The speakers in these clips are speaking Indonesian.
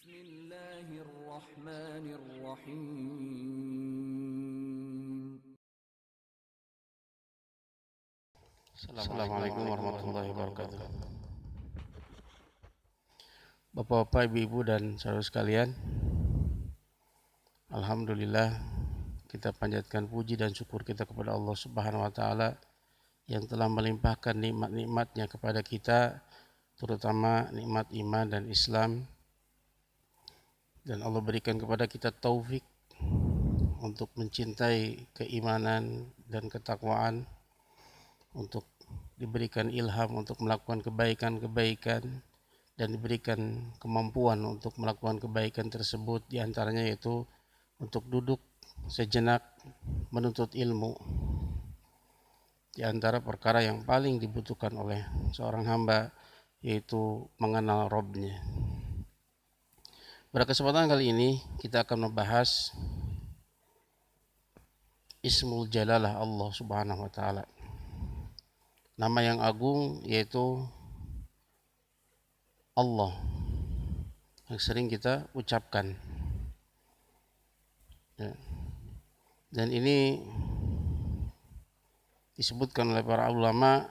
Bismillahirrahmanirrahim. Assalamualaikum warahmatullahi wabarakatuh. Bapak-bapak, ibu-ibu dan saudara sekalian, alhamdulillah kita panjatkan puji dan syukur kita kepada Allah Subhanahu wa taala yang telah melimpahkan nikmat-nikmatnya kepada kita, terutama nikmat iman dan Islam, dan Allah berikan kepada kita taufik untuk mencintai keimanan dan ketakwaan, untuk diberikan ilham untuk melakukan kebaikan-kebaikan, dan diberikan kemampuan untuk melakukan kebaikan tersebut, diantaranya yaitu untuk duduk sejenak menuntut ilmu. Di antara perkara yang paling dibutuhkan oleh seorang hamba yaitu mengenal Rabb-Nya. Pada kesempatan kali ini kita akan membahas Ismul Jalalah Allah Subhanahu wa taala. Nama yang agung yaitu Allah yang sering kita ucapkan. Ya. Dan ini disebutkan oleh para ulama,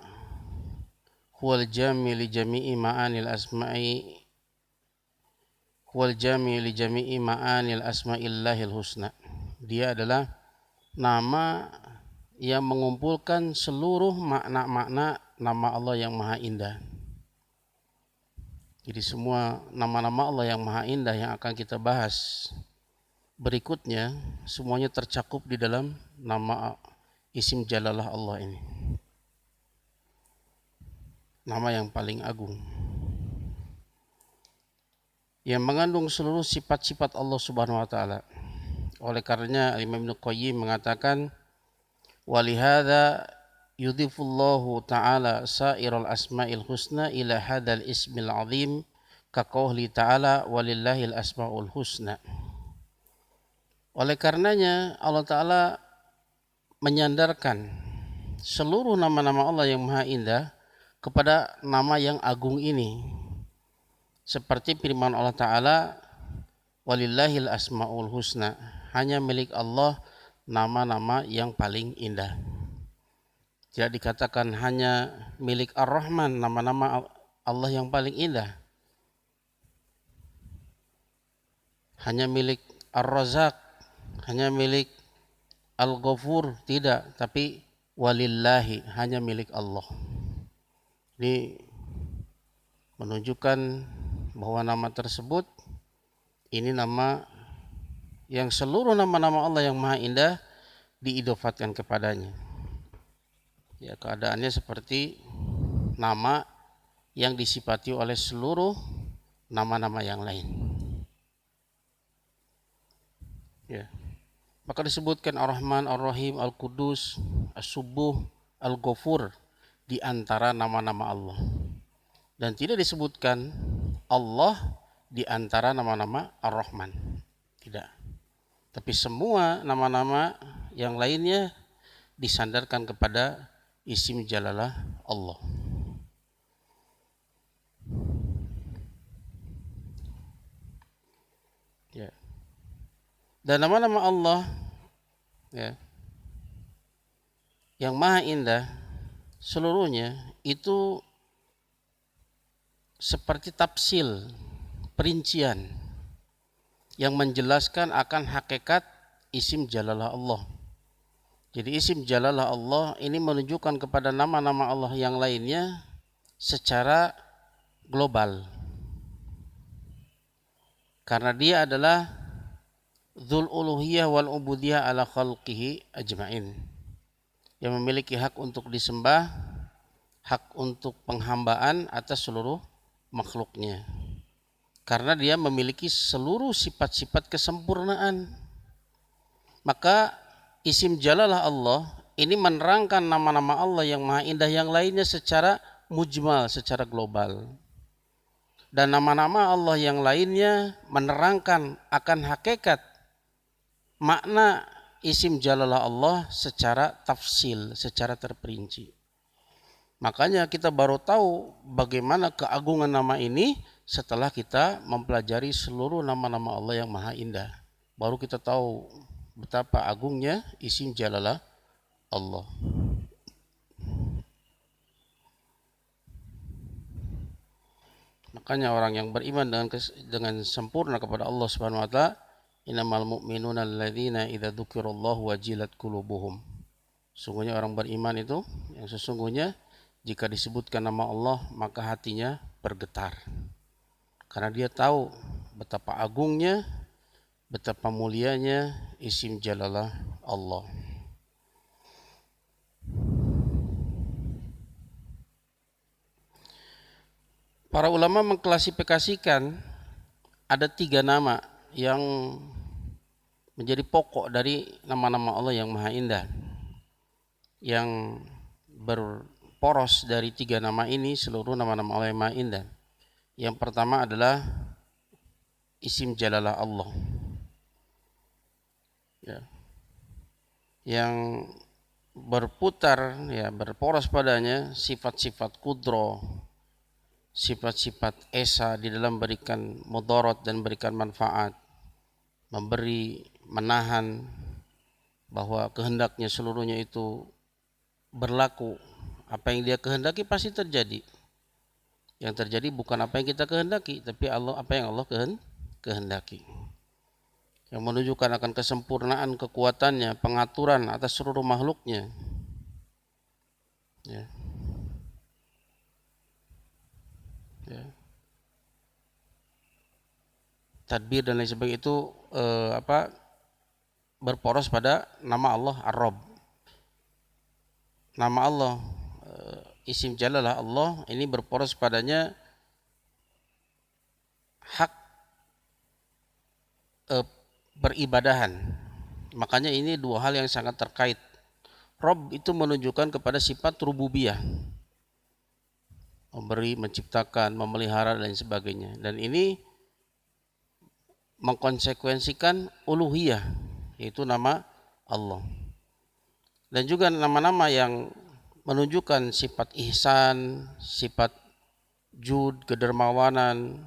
huwal jami li jami'i ma'anil asma'i, huwal jami li jami'i ma'anil asma'illahil husna. Dia adalah nama yang mengumpulkan seluruh makna-makna nama Allah yang maha indah. Jadi semua nama-nama Allah yang maha indah yang akan kita bahas berikutnya, semuanya tercakup di dalam nama Isim Jalalah Allah ini. Nama yang paling agung, yang mengandung seluruh sifat-sifat Allah Subhanahu wa taala. Oleh karenanya Imam Ibnu Qayyim mengatakan, walihada yudhifullahu ta'ala sa'iral asma'il husna ila hadal ismil azim kaqawli ta'ala walillahil asma'ul husna. Oleh karenanya Allah Ta'ala menyandarkan seluruh nama-nama Allah yang maha indah kepada nama yang agung ini, seperti firman Allah Ta'ala, walillahil asma'ul husna, hanya milik Allah nama-nama yang paling indah. Tidak dikatakan hanya milik Ar-Rahman, nama-nama Allah yang paling indah. Hanya milik Ar-Razak, hanya milik Al-Ghafur, tidak. Tapi walillahi, hanya milik Allah. Ini menunjukkan bahwa nama tersebut, ini nama yang seluruh nama-nama Allah yang maha indah diidofatkan kepadanya. Ya, keadaannya seperti nama yang disifati oleh seluruh nama-nama yang lain. Ya. Maka disebutkan Ar-Rahman, Ar-Rahim, Al-Qudus, As-Subuh, Al-Ghafur di antara nama-nama Allah. Dan tidak disebutkan Allah di antara nama-nama Ar-Rahman. Tidak. Tapi semua nama-nama yang lainnya disandarkan kepada Isim Jalalah Allah. Ya. Dan nama-nama Allah, ya, yang maha indah seluruhnya itu seperti tafsil, perincian yang menjelaskan akan hakikat Isim Jalalah Allah. Jadi Isim Jalalah Allah ini menunjukkan kepada nama-nama Allah yang lainnya secara global. Karena dia adalah Dzul uluhiyah wal ubudiyah ala khalqihi ajma'in, yang memiliki hak untuk disembah, hak untuk penghambaan atas seluruh makhluknya. Karena dia memiliki seluruh sifat-sifat kesempurnaan. Maka Isim Jalalah Allah ini menerangkan nama-nama Allah yang maha indah yang lainnya secara mujmal, secara global. Dan nama-nama Allah yang lainnya menerangkan akan hakikat makna Isim Jalalah Allah secara tafsil, secara terperinci. Makanya kita baru tahu bagaimana keagungan nama ini setelah kita mempelajari seluruh nama-nama Allah yang maha indah. Baru kita tahu betapa agungnya isim jalalah Allah. Makanya orang yang beriman dengan sempurna kepada Allah Subhanahu wa taala, innamal mu'minuna alladzina idza dzukirallahu wajilat qulubuhum. Sungguhnya orang beriman itu yang sesungguhnya jika disebutkan nama Allah maka hatinya bergetar. Karena dia tahu betapa agungnya, betapa mulianya isim jalalah Allah. Para ulama mengklasifikasikan ada 3 nama yang menjadi pokok dari nama-nama Allah yang maha indah. Yang berporos dari 3 nama ini seluruh nama-nama Allah yang maha indah. Yang pertama adalah isim jalalah Allah. Ya. Yang berputar, ya, berporos padanya sifat-sifat kudro, sifat-sifat esa di dalam berikan mudarat dan berikan manfaat, memberi, menahan, bahwa kehendaknya seluruhnya itu berlaku. Apa yang dia kehendaki pasti terjadi. Yang terjadi bukan apa yang kita kehendaki, tapi apa yang Allah kehendaki. Yang menunjukkan akan kesempurnaan kekuatannya, pengaturan atas seluruh makhluknya. Ya. Ya. Tadbir dan lain sebagainya itu berporos pada nama Allah Ar-Rabb. Nama Allah isim jalalah Allah ini berporos padanya hak beribadahan. Makanya ini 2 hal yang sangat terkait. Rabb itu menunjukkan kepada sifat rububiyah, memberi, menciptakan, memelihara dan lain sebagainya. Dan ini mengkonsekuensikan uluhiyah, yaitu nama Allah. Dan juga nama-nama yang menunjukkan sifat ihsan, sifat jud, kedermawanan,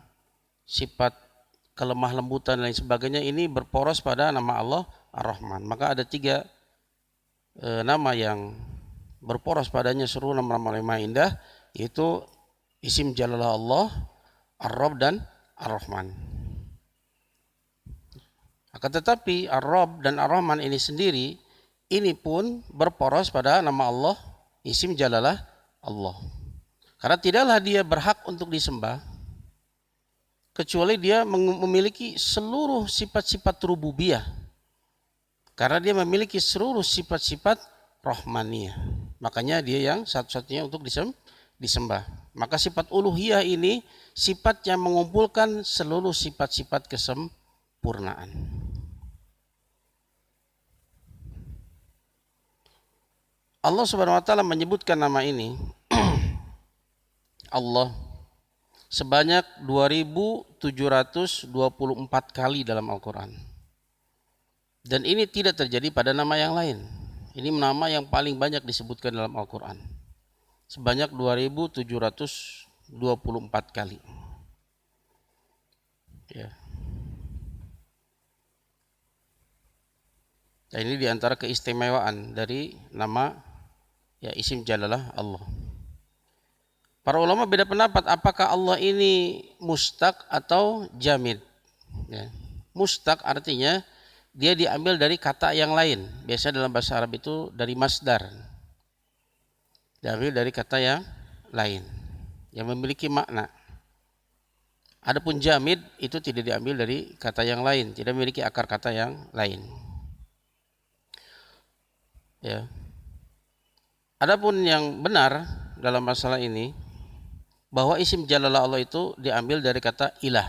sifat kelemah lembutan dan lain sebagainya, ini berporos pada nama Allah Ar-Rahman. Maka ada 3 nama yang berporos padanya seluruh nama-nama yang maha indah, yaitu isim jalalah Allah, Ar-Rabb dan Ar-Rahman. Akan tetapi Ar-Rabb dan Ar-Rahman ini sendiri, ini pun berporos pada nama Allah, isim jalalah Allah. Karena tidaklah dia berhak untuk disembah kecuali dia memiliki seluruh sifat-sifat rububiyah. Karena dia memiliki seluruh sifat-sifat rahmaniyah. Makanya dia yang satu-satunya untuk disembah. Maka sifat uluhiyah ini sifat yang mengumpulkan seluruh sifat-sifat kesempurnaan. Allah Subhanahu wa taala menyebutkan nama ini Allah sebanyak 2724 kali dalam Al-Qur'an. Dan ini tidak terjadi pada nama yang lain. Ini nama yang paling banyak disebutkan dalam Al-Qur'an. Sebanyak 2724 kali. Ya. Dan ini diantara keistimewaan dari nama ya isim jalalah Allah. Para ulama beda pendapat apakah Allah ini mustaq atau jamid. Ya. Mustaq artinya dia diambil dari kata yang lain. Biasa dalam bahasa Arab itu dari masdar. Diambil dari kata yang lain yang memiliki makna. Adapun jamid itu tidak diambil dari kata yang lain, tidak memiliki akar kata yang lain. Ya. Adapun yang benar dalam masalah ini bahwa isim jalalah Allah itu diambil dari kata ilah.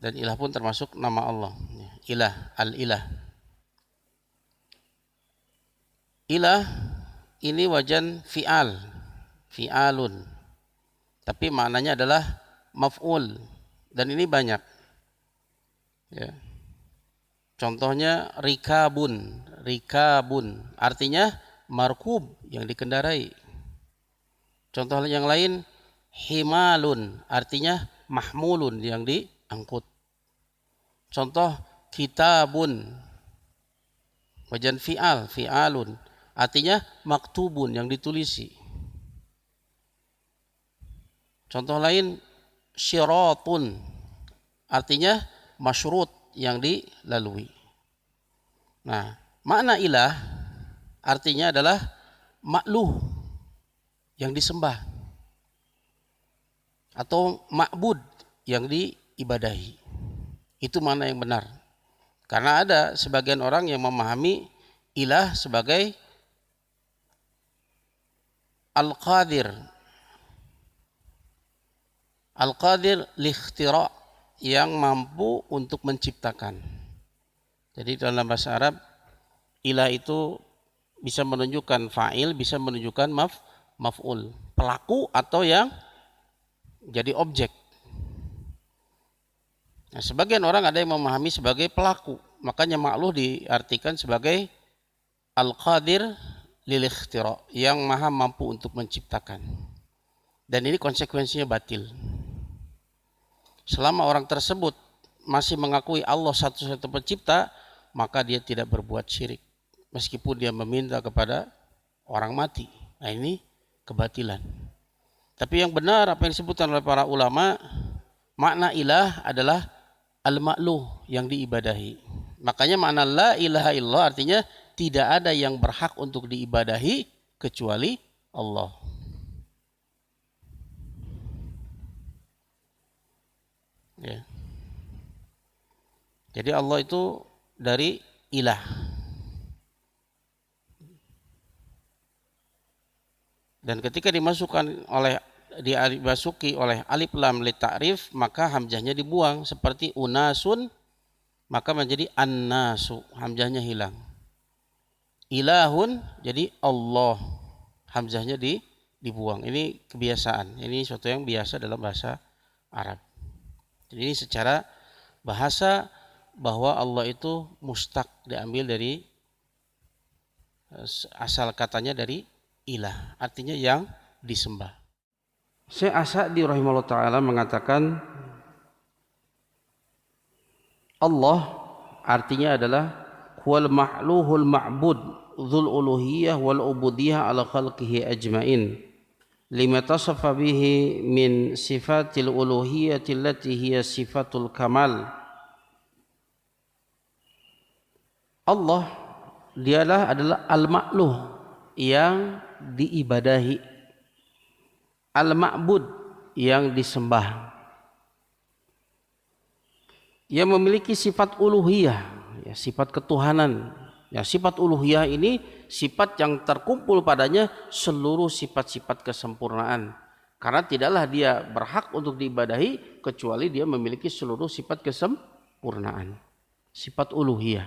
Dan ilah pun termasuk nama Allah. Ilah, al-ilah. Ilah ini wajan fi'al, fi'alun. Tapi maknanya adalah maf'ul. Dan ini banyak. Ya. Contohnya rikabun, rikabun. Artinya markub, yang dikendarai. Contoh yang lain himalun artinya mahmulun yang diangkut. Contoh kitabun, wajan fi'al, fi'alun artinya maktubun yang ditulisi. Contoh lain syiratun artinya masyrut yang dilalui. Nah, makna ilah artinya adalah makluh yang disembah atau ma'bud yang diibadahi. Itu makna yang benar. Karena ada sebagian orang yang memahami ilah sebagai al-qadir. Al-qadir likhtira, yang mampu untuk menciptakan. Jadi dalam bahasa Arab ilah itu bisa menunjukkan fa'il, bisa menunjukkan maf'ul, pelaku atau yang jadi objek. Nah, sebagian orang ada yang memahami sebagai pelaku, makanya makluh diartikan sebagai al-qadir lil ikhtira, yang maha mampu untuk menciptakan. Dan ini konsekuensinya batil. Selama orang tersebut masih mengakui Allah satu-satu pencipta, maka dia tidak berbuat syirik meskipun dia meminta kepada orang mati. Nah, ini kebatilan. Tapi yang benar apa yang disebutkan oleh para ulama, makna ilah adalah al-ma'luh yang diibadahi. Makanya makna la ilaha illallah artinya tidak ada yang berhak untuk diibadahi kecuali Allah. Ya. Jadi Allah itu dari ilah. Dan ketika dimasuki oleh alif lam li ta'rif, maka hamzahnya dibuang seperti unasun, maka menjadi annasu, hamzahnya hilang. Ilahun jadi Allah, hamzahnya dibuang. Ini kebiasaan. Ini suatu yang biasa dalam bahasa Arab. Jadi ini secara bahasa bahwa Allah itu mustaq, diambil dari asal katanya dari ilah, artinya yang disembah. Syekh As-Sa'di rahimahullah ta'ala mengatakan Allah artinya adalah huwal ma'luhul ma'bud dzul uluhiyah wal ubudiyah ala khalqihi ajmain lima tasafa bihi min sifatil uluhiyyati allati hiya sifatul kamal. Allah dialah adalah al-ma'luh yang diibadahi, al-ma'bud yang disembah, yang memiliki sifat uluhiyah, ya, sifat ketuhanan. Ya, sifat uluhiyah ini sifat yang terkumpul padanya seluruh sifat-sifat kesempurnaan. Karena tidaklah dia berhak untuk diibadahi kecuali dia memiliki seluruh sifat kesempurnaan. Sifat uluhiyah.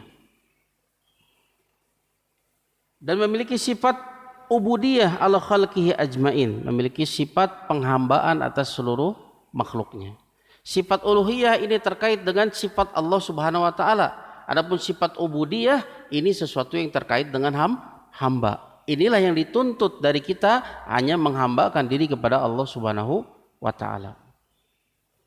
Dan memiliki sifat ubudiyah ala khalqihi ajmain, memiliki sifat penghambaan atas seluruh makhluknya. Sifat uluhiyah ini terkait dengan sifat Allah Subhanahu wa taala. Adapun sifat ubudiyah ini sesuatu yang terkait dengan hamba. Inilah yang dituntut dari kita, hanya menghambakan diri kepada Allah Subhanahu wa taala.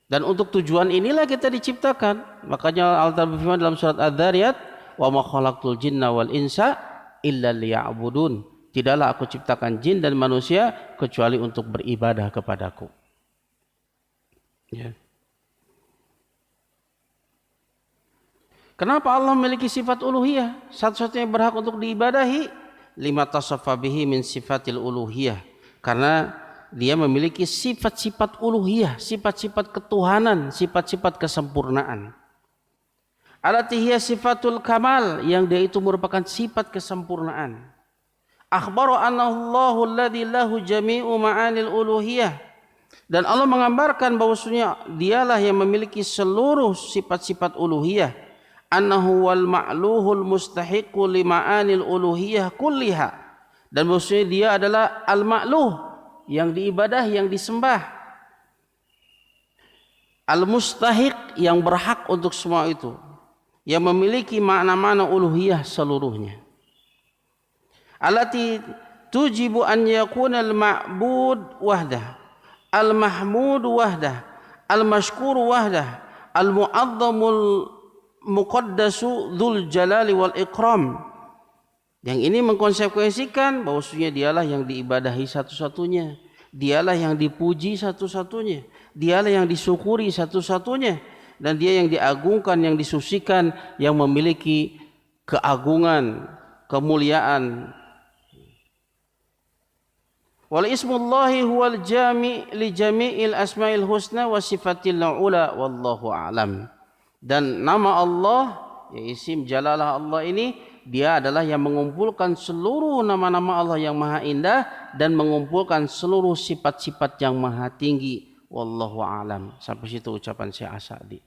Dan untuk tujuan inilah kita diciptakan. Makanya Allah berfirman dalam surat Adz-Dzariyat, "Wa ma khalaqtul jinna wal insa illa liya'budun." Tidaklah aku ciptakan jin dan manusia kecuali untuk beribadah kepadaku. Ya. Kenapa Allah memiliki sifat uluhiyah? Satu-satunya yang berhak untuk diibadahi, lima tasaffa bihi min sifatil uluhiyah. Karena dia memiliki sifat-sifat uluhiyah, sifat-sifat ketuhanan, sifat-sifat kesempurnaan. Allati hiya sifatul kamal, yang dia itu merupakan sifat kesempurnaan. Akhbaru anallahu alladzi lahu jami'u ma'anil uluhiyah. Dan Allah mengabarkan bahwasanya dialah yang memiliki seluruh sifat-sifat uluhiyah. Annahu wal ma'luhul mustahiqu li ma'anil uluhiyah kulliha. Dan maksudnya dia adalah al-ma'luh, yang diibadah, yang disembah. Al-mustahiq, yang berhak untuk semua itu, yang memiliki makna-makna uluhiyah seluruhnya. Allati tujibu an yakuna al-ma'bud wahdah. al-mahmud wahdah, al-mashkur wahdah, al-mu'azzamul muqaddasu dzul jalali wal ikram. Yang ini mengkonsekuensikan bahwasanya dialah yang diibadahi satu-satunya, dialah yang dipuji satu-satunya, dialah yang disyukuri satu-satunya, dan dia yang diagungkan, yang disucikan, yang memiliki keagungan, kemuliaan. Wal ismullahi huwal jami' li jami'il asma'il husna wa sifatil ula wallahu a'lam. Dan nama Allah, ya isim jalalah Allah ini, dia adalah yang mengumpulkan seluruh nama-nama Allah yang maha indah dan mengumpulkan seluruh sifat-sifat yang maha tinggi. Wallahu a'lam. Sampai situ ucapan Syekh As-Sa'di.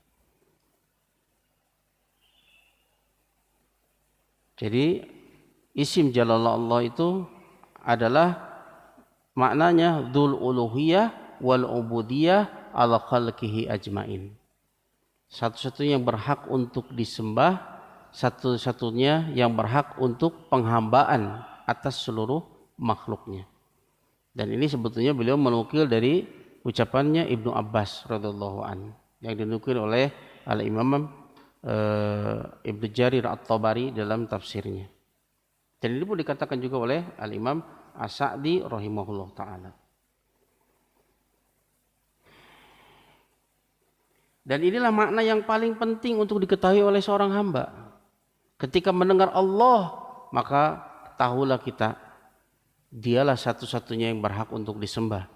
Jadi isim jalalah Allah itu adalah maknanya dzul uluhiyah wal ubudiyah ala khalqihi ajmain. Satu-satunya yang berhak untuk disembah, satu-satunya yang berhak untuk penghambaan atas seluruh makhluknya. Dan ini sebetulnya beliau menukil dari ucapannya Ibnu Abbas radhiyallahu an yang dinukil oleh Al-Imam Ibnu Jarir At-Tabari dalam tafsirnya. Dan ini pun dikatakan juga oleh Al-Imam As-Sa'di rahimahullah ta'ala. Dan inilah makna yang paling penting untuk diketahui oleh seorang hamba. Ketika mendengar Allah, maka tahulah kita, dialah satu-satunya yang berhak untuk disembah.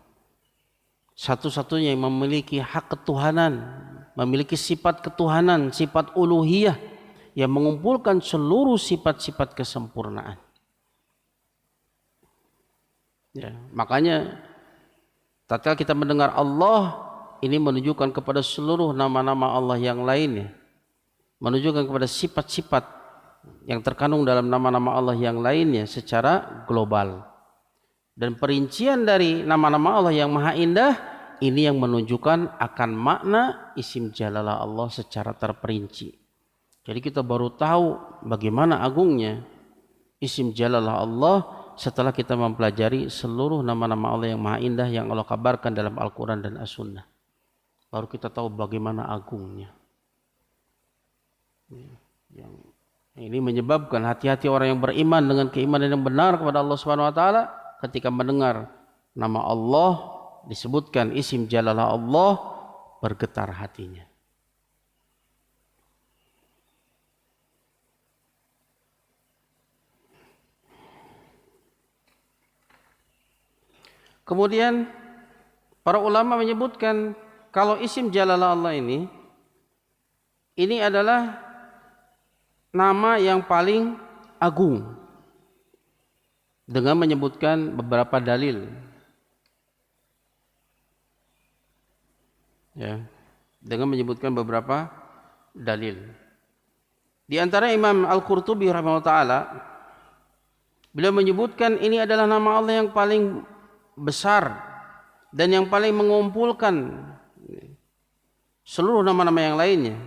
Satu-satunya yang memiliki hak ketuhanan, memiliki sifat ketuhanan, sifat uluhiyah, yang mengumpulkan seluruh sifat-sifat kesempurnaan. Ya, makanya tatkala kita mendengar Allah, ini menunjukkan kepada seluruh nama-nama Allah yang lainnya, menunjukkan kepada sifat-sifat yang terkandung dalam nama-nama Allah yang lainnya secara global. Dan perincian dari nama-nama Allah yang maha indah ini yang menunjukkan akan makna isim jalalah Allah secara terperinci. Jadi kita baru tahu bagaimana agungnya isim jalalah Allah setelah kita mempelajari seluruh nama-nama Allah yang maha indah yang Allah kabarkan dalam Al-Quran dan As-Sunnah. Baru kita tahu bagaimana agungnya. Yang ini menyebabkan hati-hati orang yang beriman dengan keimanan yang benar kepada Allah Subhanahu wa taala ketika mendengar nama Allah disebutkan isim jalalah Allah, bergetar hatinya. Kemudian para ulama menyebutkan kalau isim jalalah Allah ini adalah nama yang paling agung dengan menyebutkan beberapa dalil. Ya, dengan menyebutkan beberapa dalil. Di antara Imam Al-Qurtubi rahimahullah taala, beliau menyebutkan ini adalah nama Allah yang paling besar dan yang paling mengumpulkan seluruh nama-nama yang lainnya.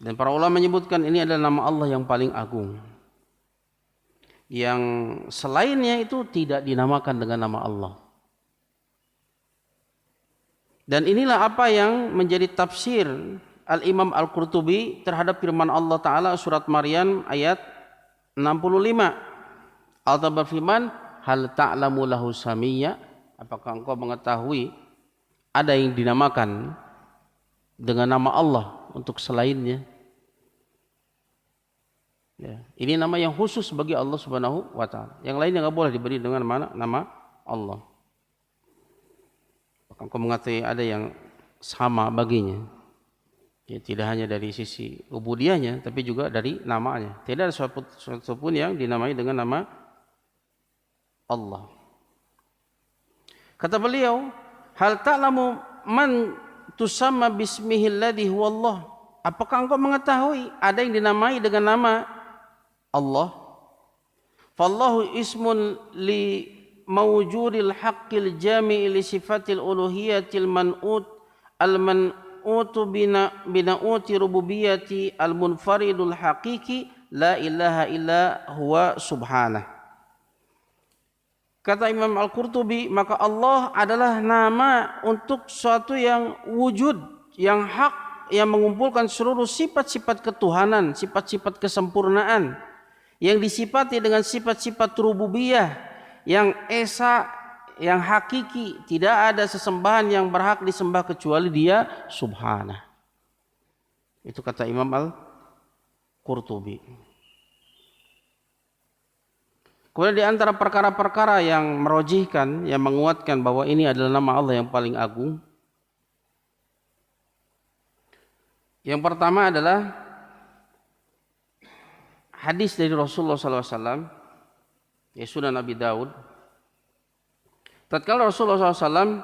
Dan para ulama menyebutkan ini adalah nama Allah yang paling agung, yang selainnya itu tidak dinamakan dengan nama Allah. Dan inilah apa yang menjadi tafsir Al-Imam Al-Qurtubi terhadap firman Allah Ta'ala surat Maryam ayat 65. Allah berfirman, hal ta'lamu lahu samiyya, apakah engkau mengetahui ada yang dinamakan dengan nama Allah untuk selainnya? Ya, ini nama yang khusus bagi Allah Subhanahu wa taala. Yang lainnya enggak boleh diberi dengan nama Allah. Apakah engkau mengetahui ada yang sama baginya? Ya, tidak hanya dari sisi ubudiyahnya, tapi juga dari namanya. Tidak ada sesuatu pun yang dinamai dengan nama Allah. Kata beliau, hal ta'lamu man tusamma bismihi alladhi huwa Allah. Apakah engkau mengetahui ada yang dinamai dengan nama Allah? Fallahu ismun li mawjudil haqqil jami'i li sifatil uluhiyatil man'ut al-man'utu bina'uti rububiyyati al-munfaridul haqiqi la ilaha illa huwa subhanah. Kata Imam Al-Qurtubi, maka Allah adalah nama untuk suatu yang wujud, yang hak, yang mengumpulkan seluruh sifat-sifat ketuhanan, sifat-sifat kesempurnaan, yang disifati dengan sifat-sifat rububiyah, yang esa, yang hakiki. Tidak ada sesembahan yang berhak disembah kecuali Dia subhanahu. Itu kata Imam Al-Qurtubi. Kemudian di antara perkara-perkara yang merojihkan, yang menguatkan bahwa ini adalah nama Allah yang paling agung. Yang pertama adalah hadis dari Rasulullah SAW, ya Sunan Abi Daud. Tatkala Rasulullah SAW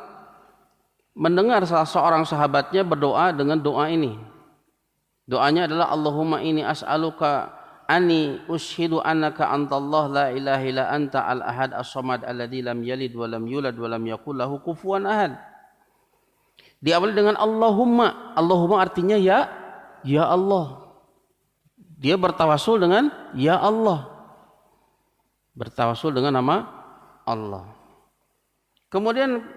mendengar salah seorang sahabatnya berdoa dengan doa ini. Doanya adalah Allahumma inni as'aluka Ani ushidu annaka antallah la ilaha illa anta al-ahad as-samad alladzi lam yalid wa lam yulad wa lam yakul lahu kufuwan ahad. Diawali dengan Allahumma. Allahumma artinya ya Allah. Dia bertawasul dengan ya Allah. Bertawasul dengan nama Allah. Kemudian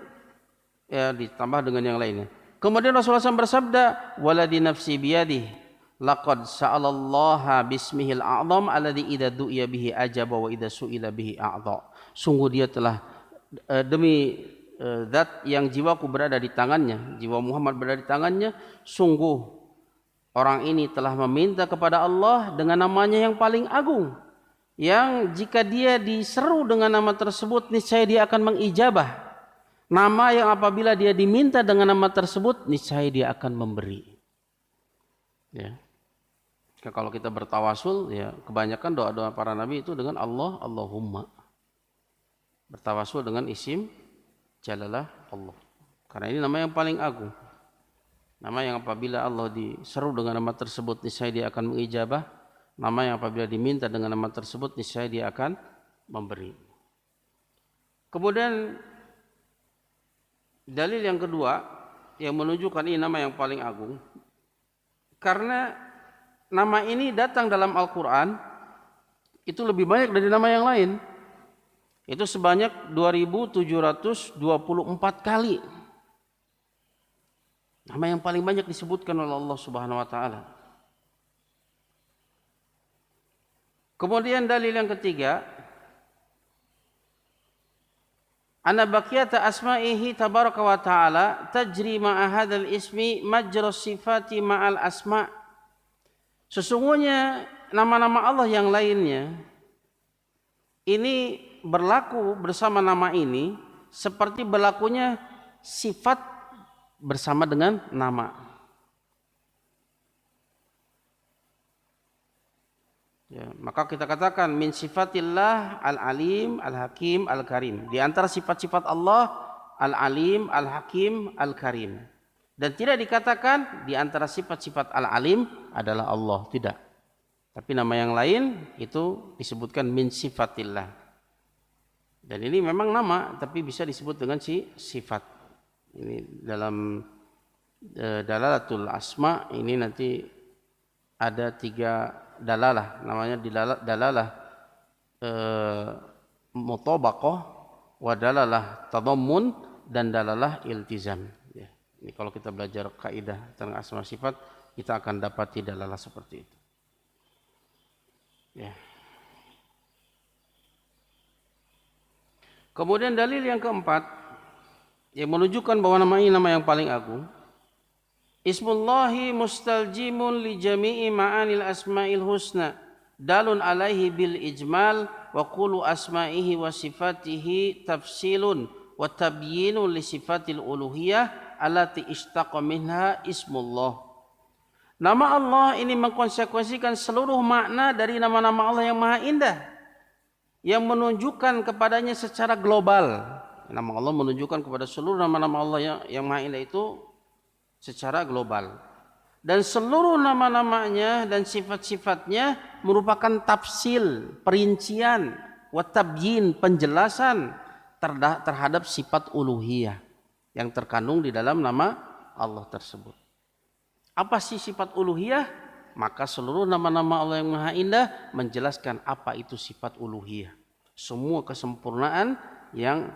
ya ditambah dengan yang lainnya. Kemudian Rasulullah SAW bersabda, waladi nafsi biyadihi laqad sa'alallaha bismihil a'zam alladzi idza du'iya bihi ajaba wa idza su'ila bihi a'dha. Sungguh dia telah demi zat yang jiwaku berada di tangannya, jiwa Muhammad berada di tangannya, sungguh orang ini telah meminta kepada Allah dengan namanya yang paling agung, yang jika dia diseru dengan nama tersebut niscaya dia akan mengijabah. Nama yang apabila dia diminta dengan nama tersebut niscaya dia akan memberi. Ya. Kalau kita bertawasul, ya kebanyakan doa-doa para nabi itu dengan Allah, Allahumma. Bertawasul dengan isim jalalah Allah. Karena ini nama yang paling agung. Nama yang apabila Allah diseru dengan nama tersebut niscaya dia akan mengijabah. Nama yang apabila diminta dengan nama tersebut niscaya dia akan memberi. Kemudian dalil yang kedua yang menunjukkan ini nama yang paling agung. Karena nama ini datang dalam Al-Quran itu lebih banyak dari nama yang lain. Itu sebanyak 2724 kali. Nama yang paling banyak disebutkan oleh Allah Subhanahu wa taala. Kemudian dalil yang ketiga, anna baqiyata asma'ihi tabaraka wa ta'ala tajri ma'a hadzal ismi majra sifati ma'al asma'. Sesungguhnya nama-nama Allah yang lainnya ini berlaku bersama nama ini seperti berlakunya sifat bersama dengan nama. Ya, maka kita katakan min sifatillah al-alim, al-hakim, al-karim. Di antara sifat-sifat Allah al-alim, al-hakim, al-karim. Dan tidak dikatakan di antara sifat-sifat al-alim adalah Allah, tidak. Tapi nama yang lain itu disebutkan min sifatillah. Dan ini memang nama, tapi bisa disebut dengan sifat. Ini dalam dalalatul asma ini nanti ada 3 dalalah. Namanya dalalah mutabaqah, wa dalalah tadammun, dan dalalah iltizam. Ini kalau kita belajar kaidah tentang asma sifat, kita akan dapati dalalah seperti itu. Ya. Kemudian dalil yang keempat yang menunjukkan bahwa nama ini nama yang paling agung. Ismullahi mustaljimun li jami'i ma'anil asma'il husna dalun alaihi bil ijmal wa qulu asma'ihi wa sifatihi tafsilun wa tabyinun li sifatil uluhiyah allati ishtaqa minha ismullah. Nama Allah ini mengkonsekuensikan seluruh makna dari nama-nama Allah yang maha indah, yang menunjukkan kepadanya secara global. Nama Allah menunjukkan kepada seluruh nama-nama Allah yang maha indah itu secara global. Dan seluruh nama-namanya dan sifat-sifatnya merupakan tafsil, perincian, wa tabyin, penjelasan terhadap sifat uluhiyah yang terkandung di dalam nama Allah tersebut. Apa sih sifat uluhiyah? Maka seluruh nama-nama Allah yang maha indah menjelaskan apa itu sifat uluhiyah. Semua kesempurnaan yang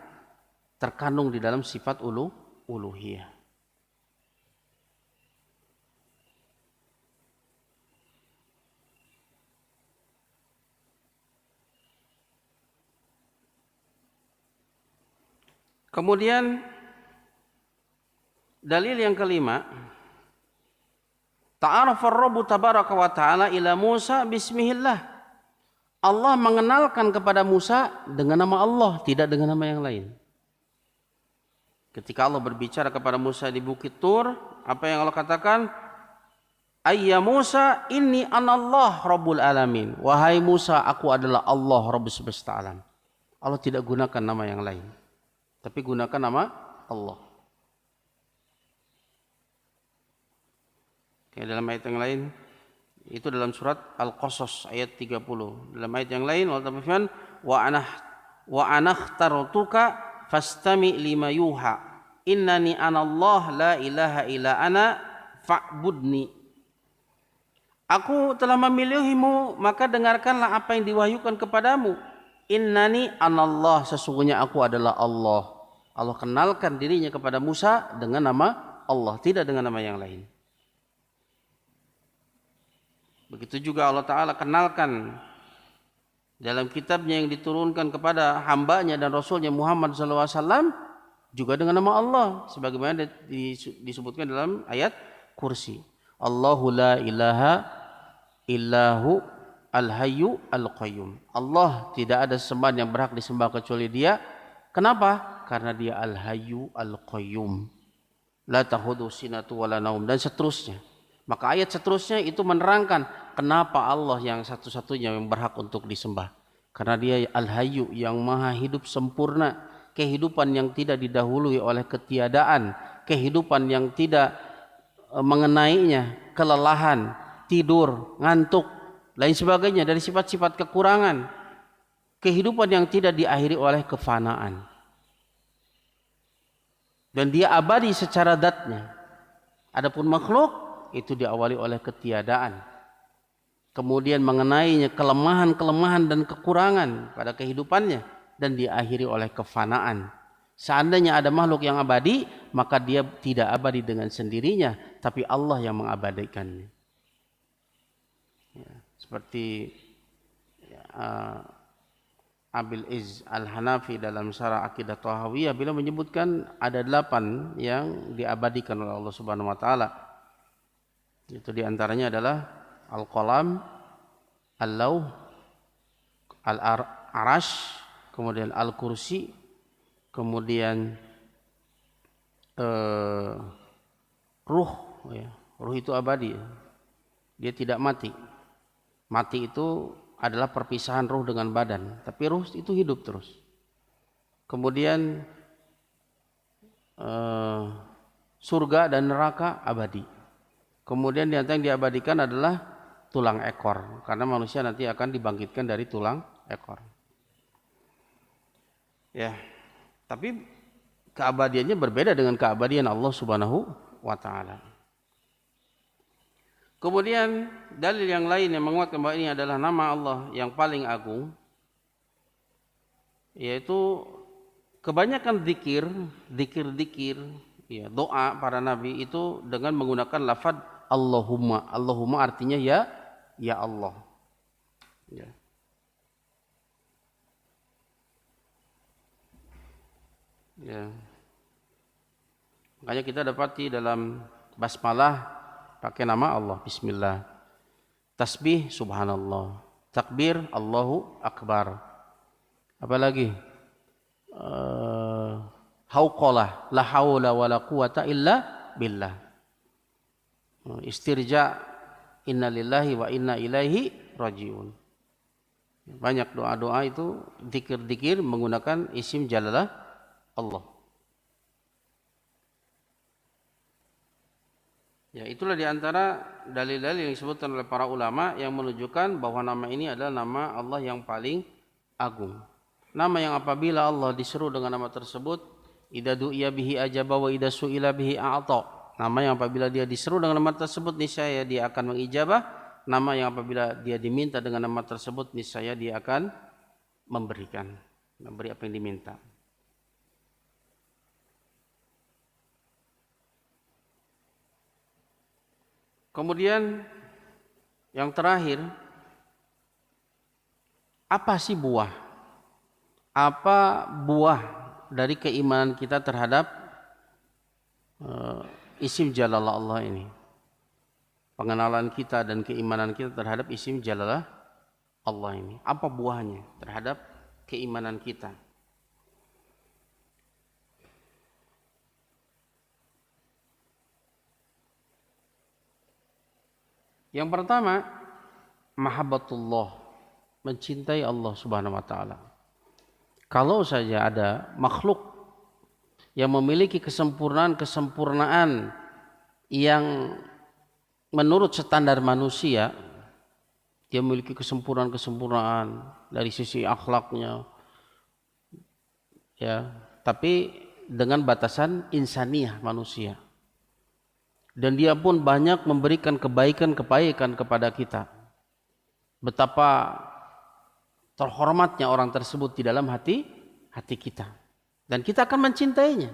terkandung di dalam sifat uluhiyah. Kemudian dalil yang kelima, ta'arafar Rabbu tabaraka wa ta'ala ila Musa bismillah. Allah mengenalkan kepada Musa dengan nama Allah, tidak dengan nama yang lain. Ketika Allah berbicara kepada Musa di Bukit Tur, apa yang Allah katakan? Ayya Musa inni anallah rabbul alamin. Wahai Musa, aku adalah Allah Rabb semesta alam. Allah tidak gunakan nama yang lain, tapi gunakan nama Allah. Kayak dalam ayat yang lain, itu dalam surat Al-Qasas ayat 30. Dalam ayat yang lain Allah berfirman, wa anakhtartuka fastami lima yuha. Innani anallah la ilaha illa ana fa'budni. Aku telah memilihmu, maka dengarkanlah apa yang diwahyukan kepadamu. Innani anallah, sesungguhnya aku adalah Allah. Allah kenalkan dirinya kepada Musa dengan nama Allah, tidak dengan nama yang lain. Begitu juga Allah Ta'ala kenalkan dalam kitabnya yang diturunkan kepada hambanya dan rasulnya Muhammad SAW juga dengan nama Allah, sebagaimana disebutkan dalam ayat kursi. Allahu la ilaha illahu al-hayyu al-qayyum. Allah tidak ada sembahan yang berhak disembah kecuali Dia. Kenapa? Karena Dia al-hayyu al-qayyum. La takhudhu sinatu wala naum, dan seterusnya. Maka ayat seterusnya itu menerangkan kenapa Allah yang satu-satunya yang berhak untuk disembah. Karena Dia al-hayyu, yang maha hidup sempurna, kehidupan yang tidak didahului oleh ketiadaan, kehidupan yang tidak mengenainya kelelahan, tidur, ngantuk, lain sebagainya dari sifat-sifat kekurangan. Kehidupan yang tidak diakhiri oleh kefanaan. Dan Dia abadi secara zatnya. Adapun makhluk itu diawali oleh ketiadaan. Kemudian mengenainya kelemahan-kelemahan dan kekurangan pada kehidupannya, dan diakhiri oleh kefanaan. Seandainya ada makhluk yang abadi, maka dia tidak abadi dengan sendirinya, tapi Allah yang mengabadikannya. Ya, seperti Abil Izz Al-Hanafi dalam Syarah Aqidah Thahawiyah, beliau menyebutkan ada 8 yang diabadikan oleh Allah Subhanahu wa taala. Itu diantaranya adalah Al-Qalam, Al-Lauh, Al-Arash, kemudian Al-Kursi, kemudian ruh. Ya. Ruh itu abadi, dia tidak mati. Mati itu adalah perpisahan ruh dengan badan, tapi ruh itu hidup terus. Kemudian surga dan neraka abadi. Kemudian di antara yang diabadikan adalah tulang ekor, karena manusia nanti akan dibangkitkan dari tulang ekor. Ya, tapi keabadiannya berbeda dengan keabadian Allah Subhanahu wa taala. Kemudian dalil yang lain yang menguatkan bahwa ini adalah nama Allah yang paling agung, yaitu kebanyakan zikir, ya, doa para nabi itu dengan menggunakan lafaz Allahumma. Allahumma artinya ya Allah. Ya. Ya. Makanya kita dapati dalam basmalah pakai nama Allah, bismillah. Tasbih subhanallah, takbir Allahu akbar. Apalagi hauqalah, la haula wala quwata illa billah. Istirja, inna lillahi wa inna ilaihi rajiun. Banyak doa-doa itu, zikir-zikir menggunakan isim jalalah Allah. Ya, itulah diantara dalil-dalil yang disebutkan oleh para ulama yang menunjukkan bahwa nama ini adalah nama Allah yang paling agung. Nama yang apabila Allah diseru dengan nama tersebut, idza du'iya bihi ajaba wa idza su'ila bihi a'ta. Nama yang apabila dia diseru dengan nama tersebut, niscaya dia akan mengijabah. Nama yang apabila dia diminta dengan nama tersebut, niscaya dia akan memberi apa yang diminta. Kemudian yang terakhir, apa sih buah? Apa buah dari keimanan kita terhadap isim Jalalah Allah ini? Pengenalan kita dan keimanan kita terhadap isim Jalalah Allah ini. Apa buahnya terhadap keimanan kita? Yang pertama, mahabbatullah, mencintai Allah Subhanahu wa taala. Kalau saja ada makhluk yang memiliki kesempurnaan yang menurut standar manusia, dia memiliki kesempurnaan dari sisi akhlaknya, ya, tapi dengan batasan insaniyah manusia. Dan dia pun banyak memberikan kebaikan kepada kita. Betapa terhormatnya orang tersebut di dalam hati kita. Dan kita akan mencintainya.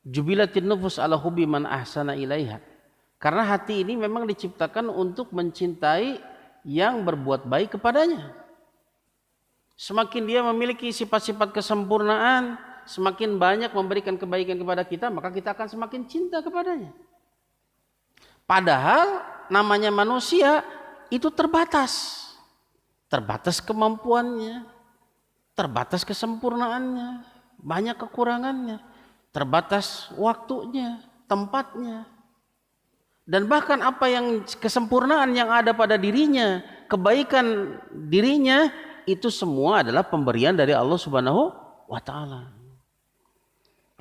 Jubilatin nufus ala hubbi man ahsana ilaiha. Karena hati ini memang diciptakan untuk mencintai yang berbuat baik kepadanya. Semakin dia memiliki sifat-sifat kesempurnaan, semakin banyak memberikan kebaikan kepada kita, maka kita akan semakin cinta kepadanya. Padahal namanya manusia itu terbatas. Terbatas kemampuannya, terbatas kesempurnaannya, banyak kekurangannya, terbatas waktunya, tempatnya. Dan bahkan apa yang kesempurnaan yang ada pada dirinya, kebaikan dirinya, itu semua adalah pemberian dari Allah Subhanahu wa taala.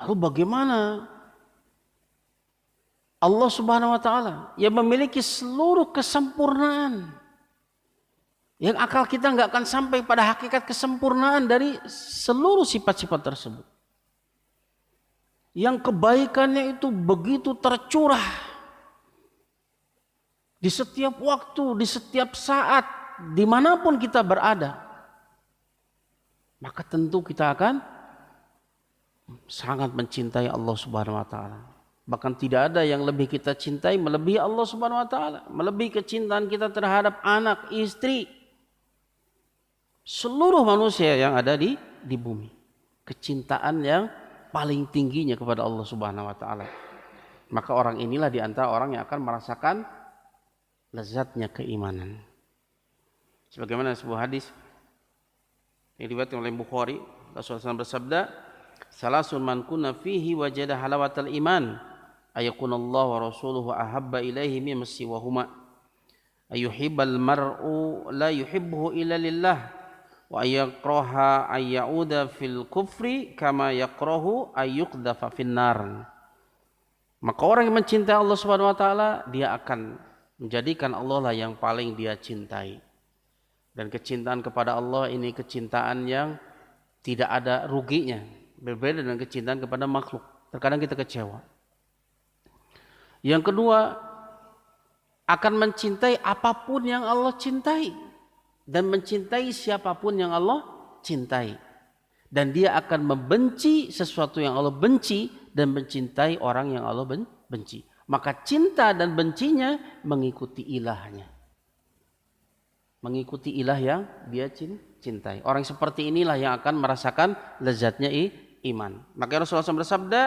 Lalu bagaimana Allah Subhanahu wa taala yang memiliki seluruh kesempurnaan, yang akal kita nggak akan sampai pada hakikat kesempurnaan dari seluruh sifat-sifat tersebut, yang kebaikannya itu begitu tercurah di setiap waktu, di setiap saat, dimanapun kita berada, maka tentu kita akan sangat mencintai Allah Subhanahu wa taala. Bahkan tidak ada yang lebih kita cintai melebihi Allah Subhanahu wa taala, melebihi kecintaan kita terhadap anak, istri, seluruh manusia yang ada di bumi. Kecintaan yang paling tingginya kepada Allah Subhanahu wa taala. Maka orang inilah di antara orang yang akan merasakan lezatnya keimanan. Sebagaimana sebuah hadis yang diriwayatkan oleh Bukhari, Rasulullah SAW bersabda, "Salasun man kunna fihi wajada halawatal iman, ayakunallahu wa rasuluhu ahabba ilaihi mimma siwahuma, ayuhibbal mar'u la yuhibbuhu illa lillah, wa ayakraha ayyauda fil kufri kama yakrahu ayyuqdafa finnar." Maka orang yang mencintai Allah Subhanahu wa taala, dia akan menjadikan Allah lah yang paling dia cintai. Dan kecintaan kepada Allah ini kecintaan yang tidak ada ruginya, berbeda dengan kecintaan kepada makhluk. Terkadang kita kecewa. Yang kedua, akan mencintai apapun yang Allah cintai dan mencintai siapapun yang Allah cintai. Dan dia akan membenci sesuatu yang Allah benci dan mencintai orang yang Allah benci. Maka cinta dan bencinya mengikuti ilahnya. Mengikuti ilah yang dia cintai. Orang seperti inilah yang akan merasakan lezatnya iman. Maka Rasulullah SAW bersabda,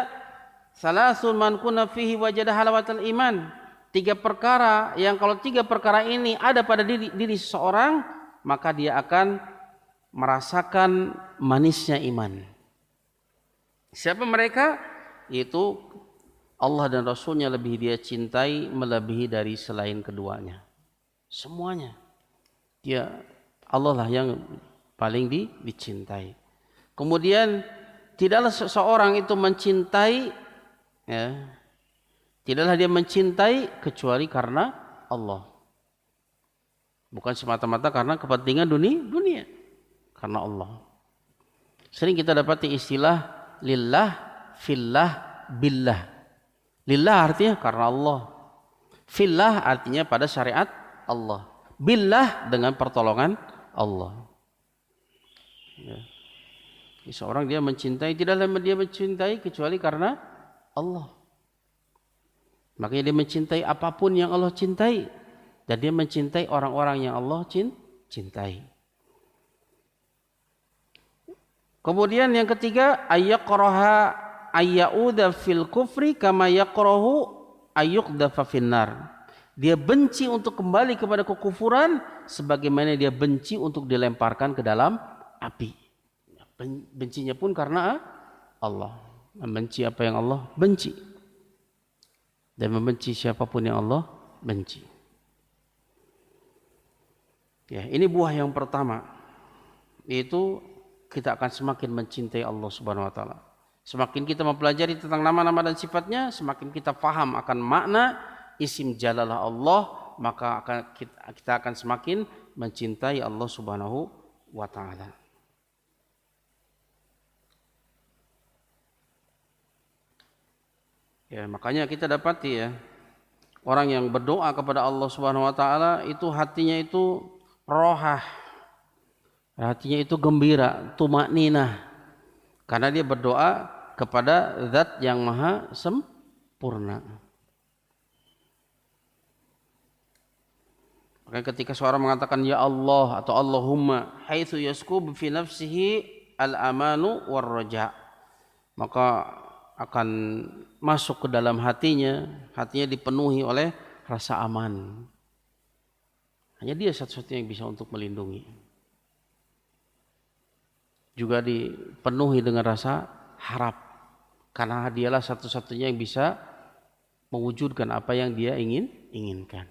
"Salasun man kunna fihi wajada halawatal iman." 3 perkara yang kalau 3 perkara ini ada pada diri seseorang, maka dia akan merasakan manisnya iman. Siapa mereka? Yaitu Allah dan Rasulnya lebih dia cintai melebihi dari selain keduanya. Semuanya. Dia Allah lah yang paling dicintai. Kemudian tidaklah seseorang itu mencintai, ya, tidaklah dia mencintai kecuali karena Allah. Bukan semata-mata karena kepentingan dunia, karena Allah. Sering kita dapati istilah lillah, fillah, billah. Lillah artinya karena Allah. Fillah artinya pada syariat Allah. Billah dengan pertolongan Allah. Ya. Seorang dia mencintai, tidaklah dia mencintai kecuali karena Allah. Makanya dia mencintai apapun yang Allah cintai. Dan dia mencintai orang-orang yang Allah cintai. Kemudian yang ketiga, ayyaqraha ayyauda fil kufri kama yaqrahu ayyuqdafa finnar. Dia benci untuk kembali kepada kekufuran sebagaimana dia benci untuk dilemparkan ke dalam api. Bencinya pun karena Allah. Membenci apa yang Allah benci. Dan membenci siapapun yang Allah benci. Ya, ini buah yang pertama. Yaitu kita akan semakin mencintai Allah Subhanahu wa taala. Semakin kita mempelajari tentang nama-nama dan sifatnya, semakin kita paham akan makna isim jalalah Allah, maka kita akan semakin mencintai Allah Subhanahu wa taala. Ya, makanya kita dapati ya, orang yang berdoa kepada Allah Subhanahu wa taala itu hatinya itu rohah. Hatinya itu gembira, tumakninah. Karena dia berdoa kepada Zat yang Maha sempurna. Makanya ketika seorang mengatakan ya Allah atau Allahumma haitsu yaskub fi nafsihi al-amanu war-raja, maka akan masuk ke dalam hatinya dipenuhi oleh rasa aman. Hanya dia satu-satunya yang bisa untuk melindungi. Juga dipenuhi dengan rasa harap, karena dialah satu-satunya yang bisa mewujudkan apa yang dia inginkan.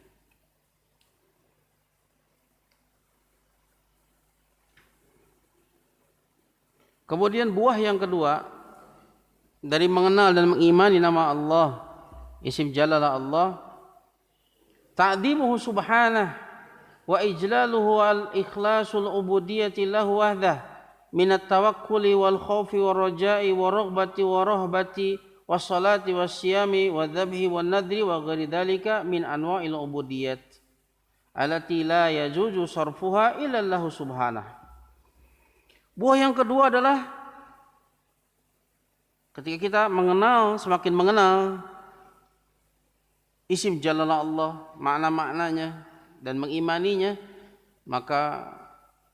Kemudian buah yang kedua dari mengenal dan mengimani nama Allah, isim jalalah Allah, ta'dzimuhu subhanahu wa ijlaluhu al-ikhlasul ubudiyyati lahu wahdah minat tawakkuli wal khaufi wal raja'i wa raghbati wa rahbati was salati was siyami wa dzabhi wan nadri wa ghairi dzalika min anwa'il ubudiyyat allati la yajuzu sarfuha illa Allah subhanahu. Buah yang kedua adalah ketika kita semakin mengenal isim jalalah Allah, makna-maknanya dan mengimaninya, maka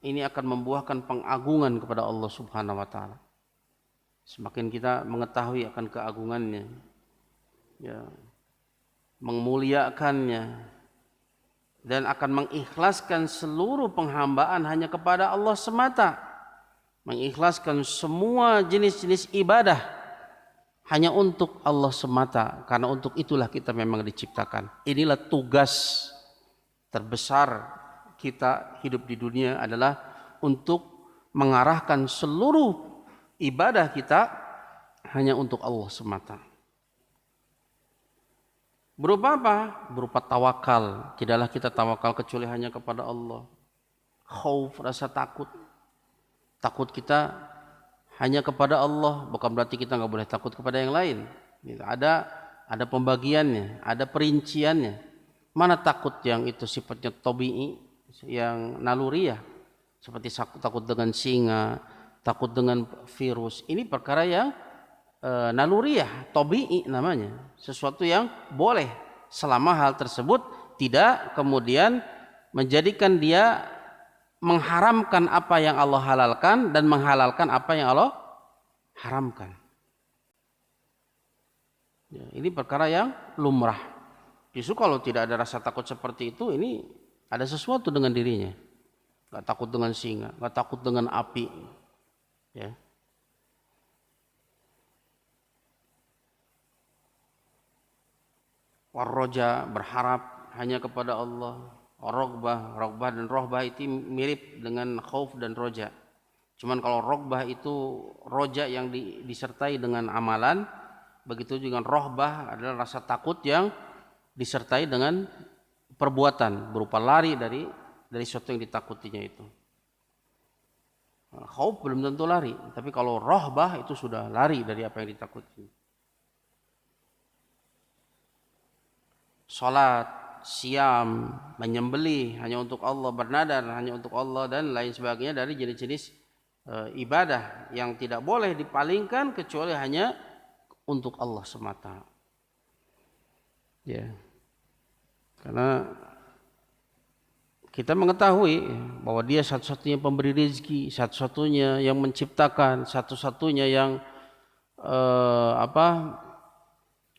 ini akan membuahkan pengagungan kepada Allah Subhanahu wa taala. Semakin kita mengetahui akan keagungannya, ya, memuliakannya, dan akan mengikhlaskan seluruh penghambaan hanya kepada Allah semata. Mengikhlaskan semua jenis-jenis ibadah hanya untuk Allah semata, karena untuk itulah kita memang diciptakan. Inilah tugas terbesar kita hidup di dunia, adalah untuk mengarahkan seluruh ibadah kita hanya untuk Allah semata. Berupa apa? Berupa tawakal. Tidaklah kita tawakal kecuali hanya kepada Allah. Khauf, rasa takut. Takut kita hanya kepada Allah, bukan berarti kita nggak boleh takut kepada yang lain. Ada pembagiannya, ada perinciannya. Mana takut yang itu sifatnya tabi'i, yang naluriah, seperti takut dengan singa, takut dengan virus. Ini perkara yang naluriah, tabi'i namanya, sesuatu yang boleh selama hal tersebut tidak kemudian menjadikan dia mengharamkan apa yang Allah halalkan dan menghalalkan apa yang Allah haramkan. Ya, ini perkara yang lumrah. Justru kalau tidak ada rasa takut seperti itu, ini ada sesuatu dengan dirinya. Gak takut dengan singa, gak takut dengan api. Ya. Warroja, berharap hanya kepada Allah. Rogbah dan rohbah itu mirip dengan khauf dan roja. Cuman kalau rogbah itu roja yang disertai dengan amalan, begitu juga rohbah adalah rasa takut yang disertai dengan perbuatan berupa lari dari sesuatu yang ditakutinya itu. Khauf belum tentu lari, tapi kalau rohbah itu sudah lari dari apa yang ditakuti. Salat, siam, menyembelih hanya untuk Allah, bernadar hanya untuk Allah, dan lain sebagainya dari jenis-jenis ibadah yang tidak boleh dipalingkan kecuali hanya untuk Allah semata. Ya. Karena kita mengetahui bahwa dia satu-satunya pemberi rezeki, satu-satunya yang menciptakan, satu-satunya yang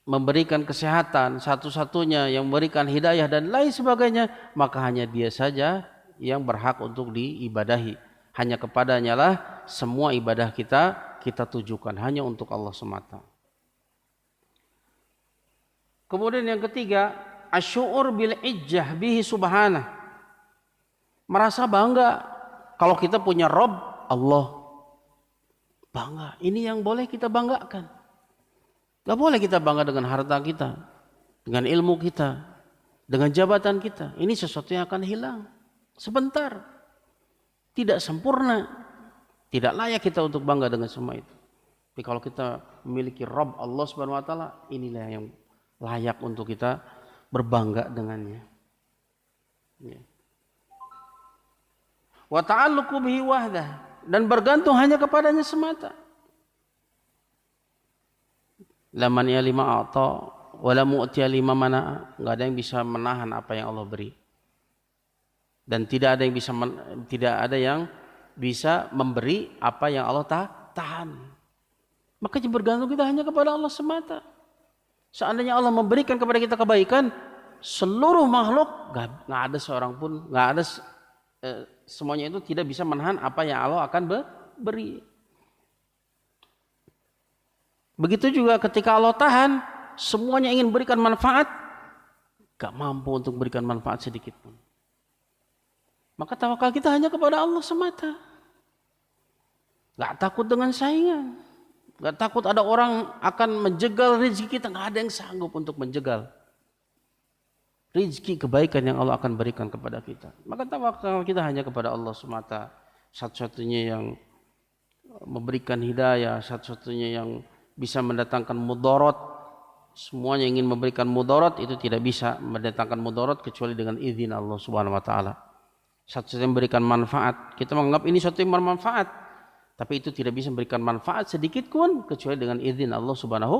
memberikan kesehatan, satu-satunya yang memberikan hidayah dan lain sebagainya, maka hanya dia saja yang berhak untuk diibadahi. Hanya kepadanya lah semua ibadah kita tujukan, hanya untuk Allah semata. Kemudian yang ketiga, asy'ur bil ijjah bihi subhanah. Merasa bangga kalau kita punya Rabb Allah. Bangga, ini yang boleh kita banggakan. Gak boleh kita bangga dengan harta kita, dengan ilmu kita, dengan jabatan kita. Ini sesuatu yang akan hilang sebentar, tidak sempurna, tidak layak kita untuk bangga dengan semua itu. Tapi kalau kita memiliki Rabb Allah Subhanahu wa taala, inilah yang layak untuk kita berbangga dengannya. Ya. Wa ta'alluqu bihi wahdah, dan bergantung hanya kepadanya semata. La mani'a lima a'ta wa la mu'tiya lima mana'a. Enggak ada yang bisa menahan apa yang Allah beri. Dan tidak ada yang bisa memberi apa yang Allah tahan. Makanya bergantung kita hanya kepada Allah semata. Seandainya Allah memberikan kepada kita kebaikan, seluruh makhluk enggak ada seorang pun, enggak ada semuanya itu tidak bisa menahan apa yang Allah akan beri. Begitu juga ketika Allah tahan, semuanya ingin berikan manfaat, gak mampu untuk berikan manfaat sedikit pun. Maka tawakal kita hanya kepada Allah semata. Gak takut dengan saingan, gak takut ada orang akan menjegal rezeki kita, gak ada yang sanggup untuk menjegal rezeki kebaikan yang Allah akan berikan kepada kita. Maka tawakal kita hanya kepada Allah semata, satu-satunya yang memberikan hidayah, satu-satunya yang bisa mendatangkan mudarat. Semuanya ingin memberikan mudarat, itu tidak bisa mendatangkan mudarat kecuali dengan izin Allah Subhanahu wa taala. Satu-satunya yang memberikan manfaat, kita menganggap ini sesuatu yang bermanfaat, tapi itu tidak bisa memberikan manfaat sedikit pun kecuali dengan izin Allah Subhanahu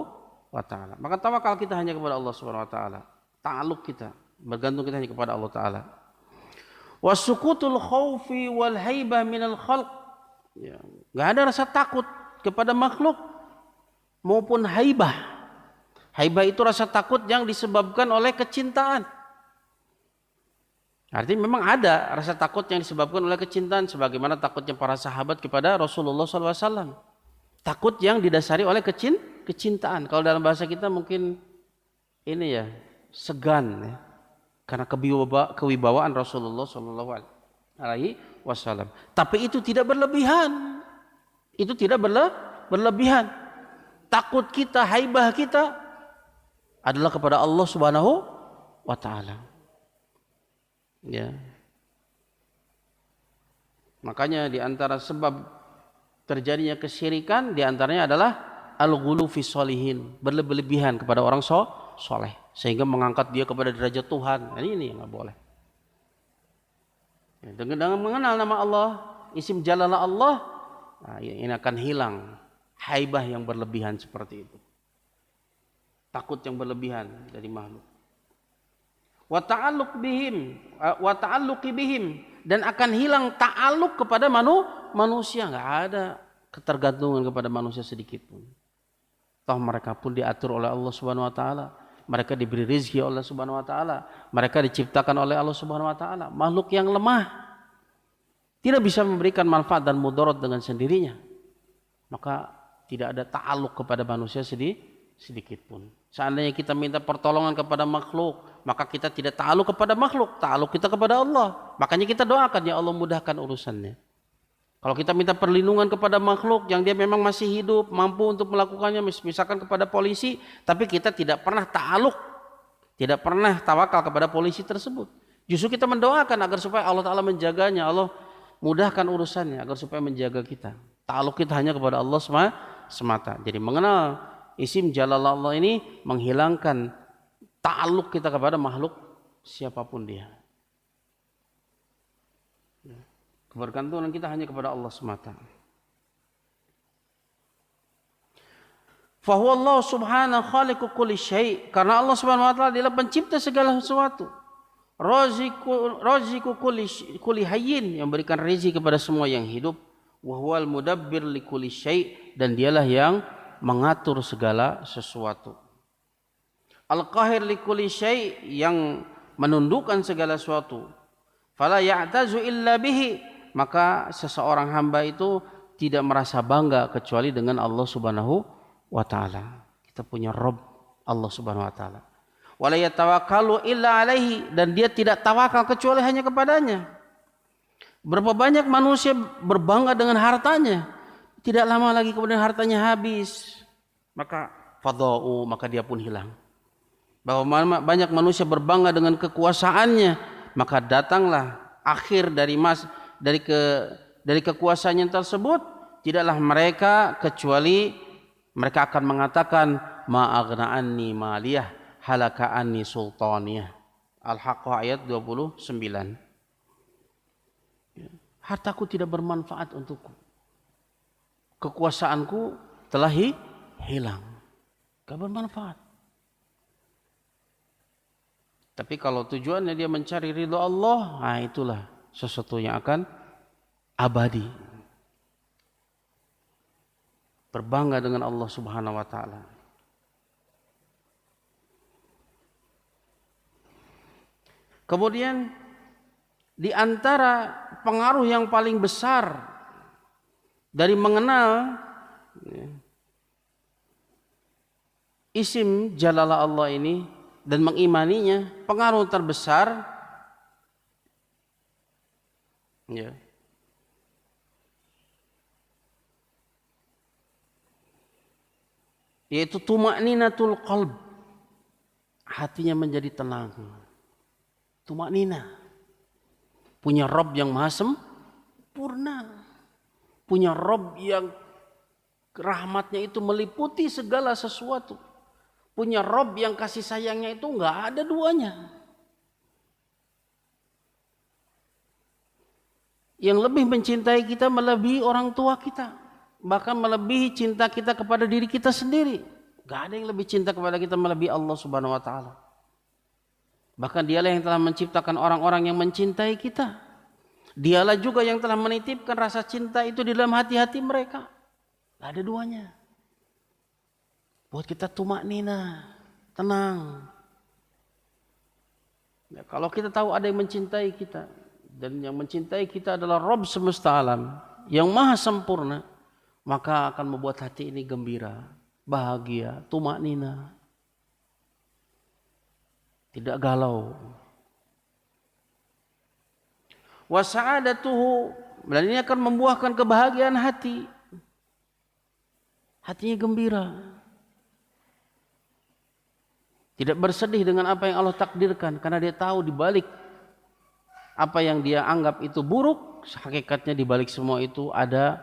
wa taala. Maka tawakal kita hanya kepada Allah Subhanahu wa taala. Ta'alluq kita, bergantung kita hanya kepada Allah taala. Wasukutul khaufi wal haibah minal khalq. Ya, enggak ada rasa takut kepada makhluk maupun haibah. Haibah itu rasa takut yang disebabkan oleh kecintaan. Artinya memang ada rasa takut yang disebabkan oleh kecintaan, sebagaimana takutnya para sahabat kepada Rasulullah SAW. Takut yang didasari oleh kecintaan. Kalau dalam bahasa kita mungkin ini ya, segan ya, karena kewibawaan Rasulullah SAW. Tapi itu tidak berlebihan. Itu tidak berlebihan. Takut kita, haibah kita adalah kepada Allah Subhanahu wa taala. Ya. Makanya di antara sebab terjadinya kesyirikan di antaranya adalah al-ghulu fi sholihin, berlebihan kepada orang soleh sehingga mengangkat dia kepada derajat Tuhan. Ini enggak boleh. Ya, dengan mengenal nama Allah, isim jalalah Allah, nah, ini akan hilang haibah yang berlebihan seperti itu. Takut yang berlebihan dari makhluk. Wa ta'alluqi bihim, dan akan hilang ta'alluq kepada manusia, enggak ada ketergantungan kepada manusia sedikit pun. Toh mereka pun diatur oleh Allah Subhanahu wa taala. Mereka diberi rezeki oleh Allah Subhanahu wa taala. Mereka diciptakan oleh Allah Subhanahu wa taala. Makhluk yang lemah tidak bisa memberikan manfaat dan mudarat dengan sendirinya. Maka tidak ada ta'alluq kepada manusia sedikit pun. Seandainya kita minta pertolongan kepada makhluk, maka kita tidak ta'alluq kepada makhluk, ta'alluq kita kepada Allah. Makanya kita doakan, ya Allah mudahkan urusannya. Kalau kita minta perlindungan kepada makhluk yang dia memang masih hidup, mampu untuk melakukannya, misalkan kepada polisi, tapi kita tidak pernah ta'alluq, tidak pernah tawakal kepada polisi tersebut. Justru kita mendoakan agar supaya Allah Ta'ala menjaganya, Allah mudahkan urusannya agar supaya menjaga kita. Ta'alluq kita hanya kepada Allah semata. Jadi mengenal isim Jalalah Allah ini menghilangkan ta'alluq kita kepada makhluk siapapun dia. Kebergantungan kita hanya kepada Allah semata. Fa huwa Allah subhanahu khaliqu kulli syai', karena Allah Subhanahu wa taala adalah pencipta segala sesuatu. Raziqu kulli hayyin, yang berikan rezeki kepada semua yang hidup. Wa huwal mudabbir li kulli syai', dan dialah yang mengatur segala sesuatu. Al-qahir li kulli syai', yang menundukkan segala sesuatu. Fala ya'tazu illa bihi, maka seseorang hamba itu tidak merasa bangga kecuali dengan Allah Subhanahu wa taala. Kita punya Rabb, Allah Subhanahu wa taala. Wala yatawakkalu illa alaihi, dan dia tidak tawakal kecuali hanya kepadanya. Berapa banyak manusia berbangga dengan hartanya, tidak lama lagi kemudian hartanya habis, maka fadha'u, maka dia pun hilang. Bahwa banyak manusia berbangga dengan kekuasaannya, maka datanglah akhir dari kekuasaannya tersebut, tidaklah mereka kecuali mereka akan mengatakan ma'aghna anni maliyah halaka anni sultaniyah. Al-Haqqah ayat 29. Hartaku tidak bermanfaat untukku, kekuasaanku telah hilang, gak bermanfaat. Tapi kalau tujuannya dia mencari ridha Allah, nah itulah sesuatu yang akan abadi. Berbangga dengan Allah Subhanahu wa taala. Kemudian di antara pengaruh yang paling besar dari mengenal isim Jalalah Allah ini dan mengimaninya, pengaruh terbesar yaitu tuma'ninatul qalb, hatinya menjadi tenang. Tuma'nina, punya Rabb yang maha sempurna, punya Rabb yang rahmatnya itu meliputi segala sesuatu, punya Rabb yang kasih sayangnya itu enggak ada duanya, yang lebih mencintai kita melebihi orang tua kita, bahkan melebihi cinta kita kepada diri kita sendiri. Enggak ada yang lebih cinta kepada kita melebihi Allah Subhanahu wa taala. Bahkan dialah yang telah menciptakan orang-orang yang mencintai kita. Dialah juga yang telah menitipkan rasa cinta itu di dalam hati-hati mereka. Tidak ada duanya. Buat kita tumaknina, tenang. Ya, kalau kita tahu ada yang mencintai kita, dan yang mencintai kita adalah Rabb semesta alam, yang maha sempurna, maka akan membuat hati ini gembira, bahagia, tumaknina. Tidak galau. Wa sa'adatuhu, dan ini akan membuahkan kebahagiaan hati. Hatinya gembira. Tidak bersedih dengan apa yang Allah takdirkan, karena dia tahu di balik apa yang dia anggap itu buruk, hakikatnya di balik semua itu ada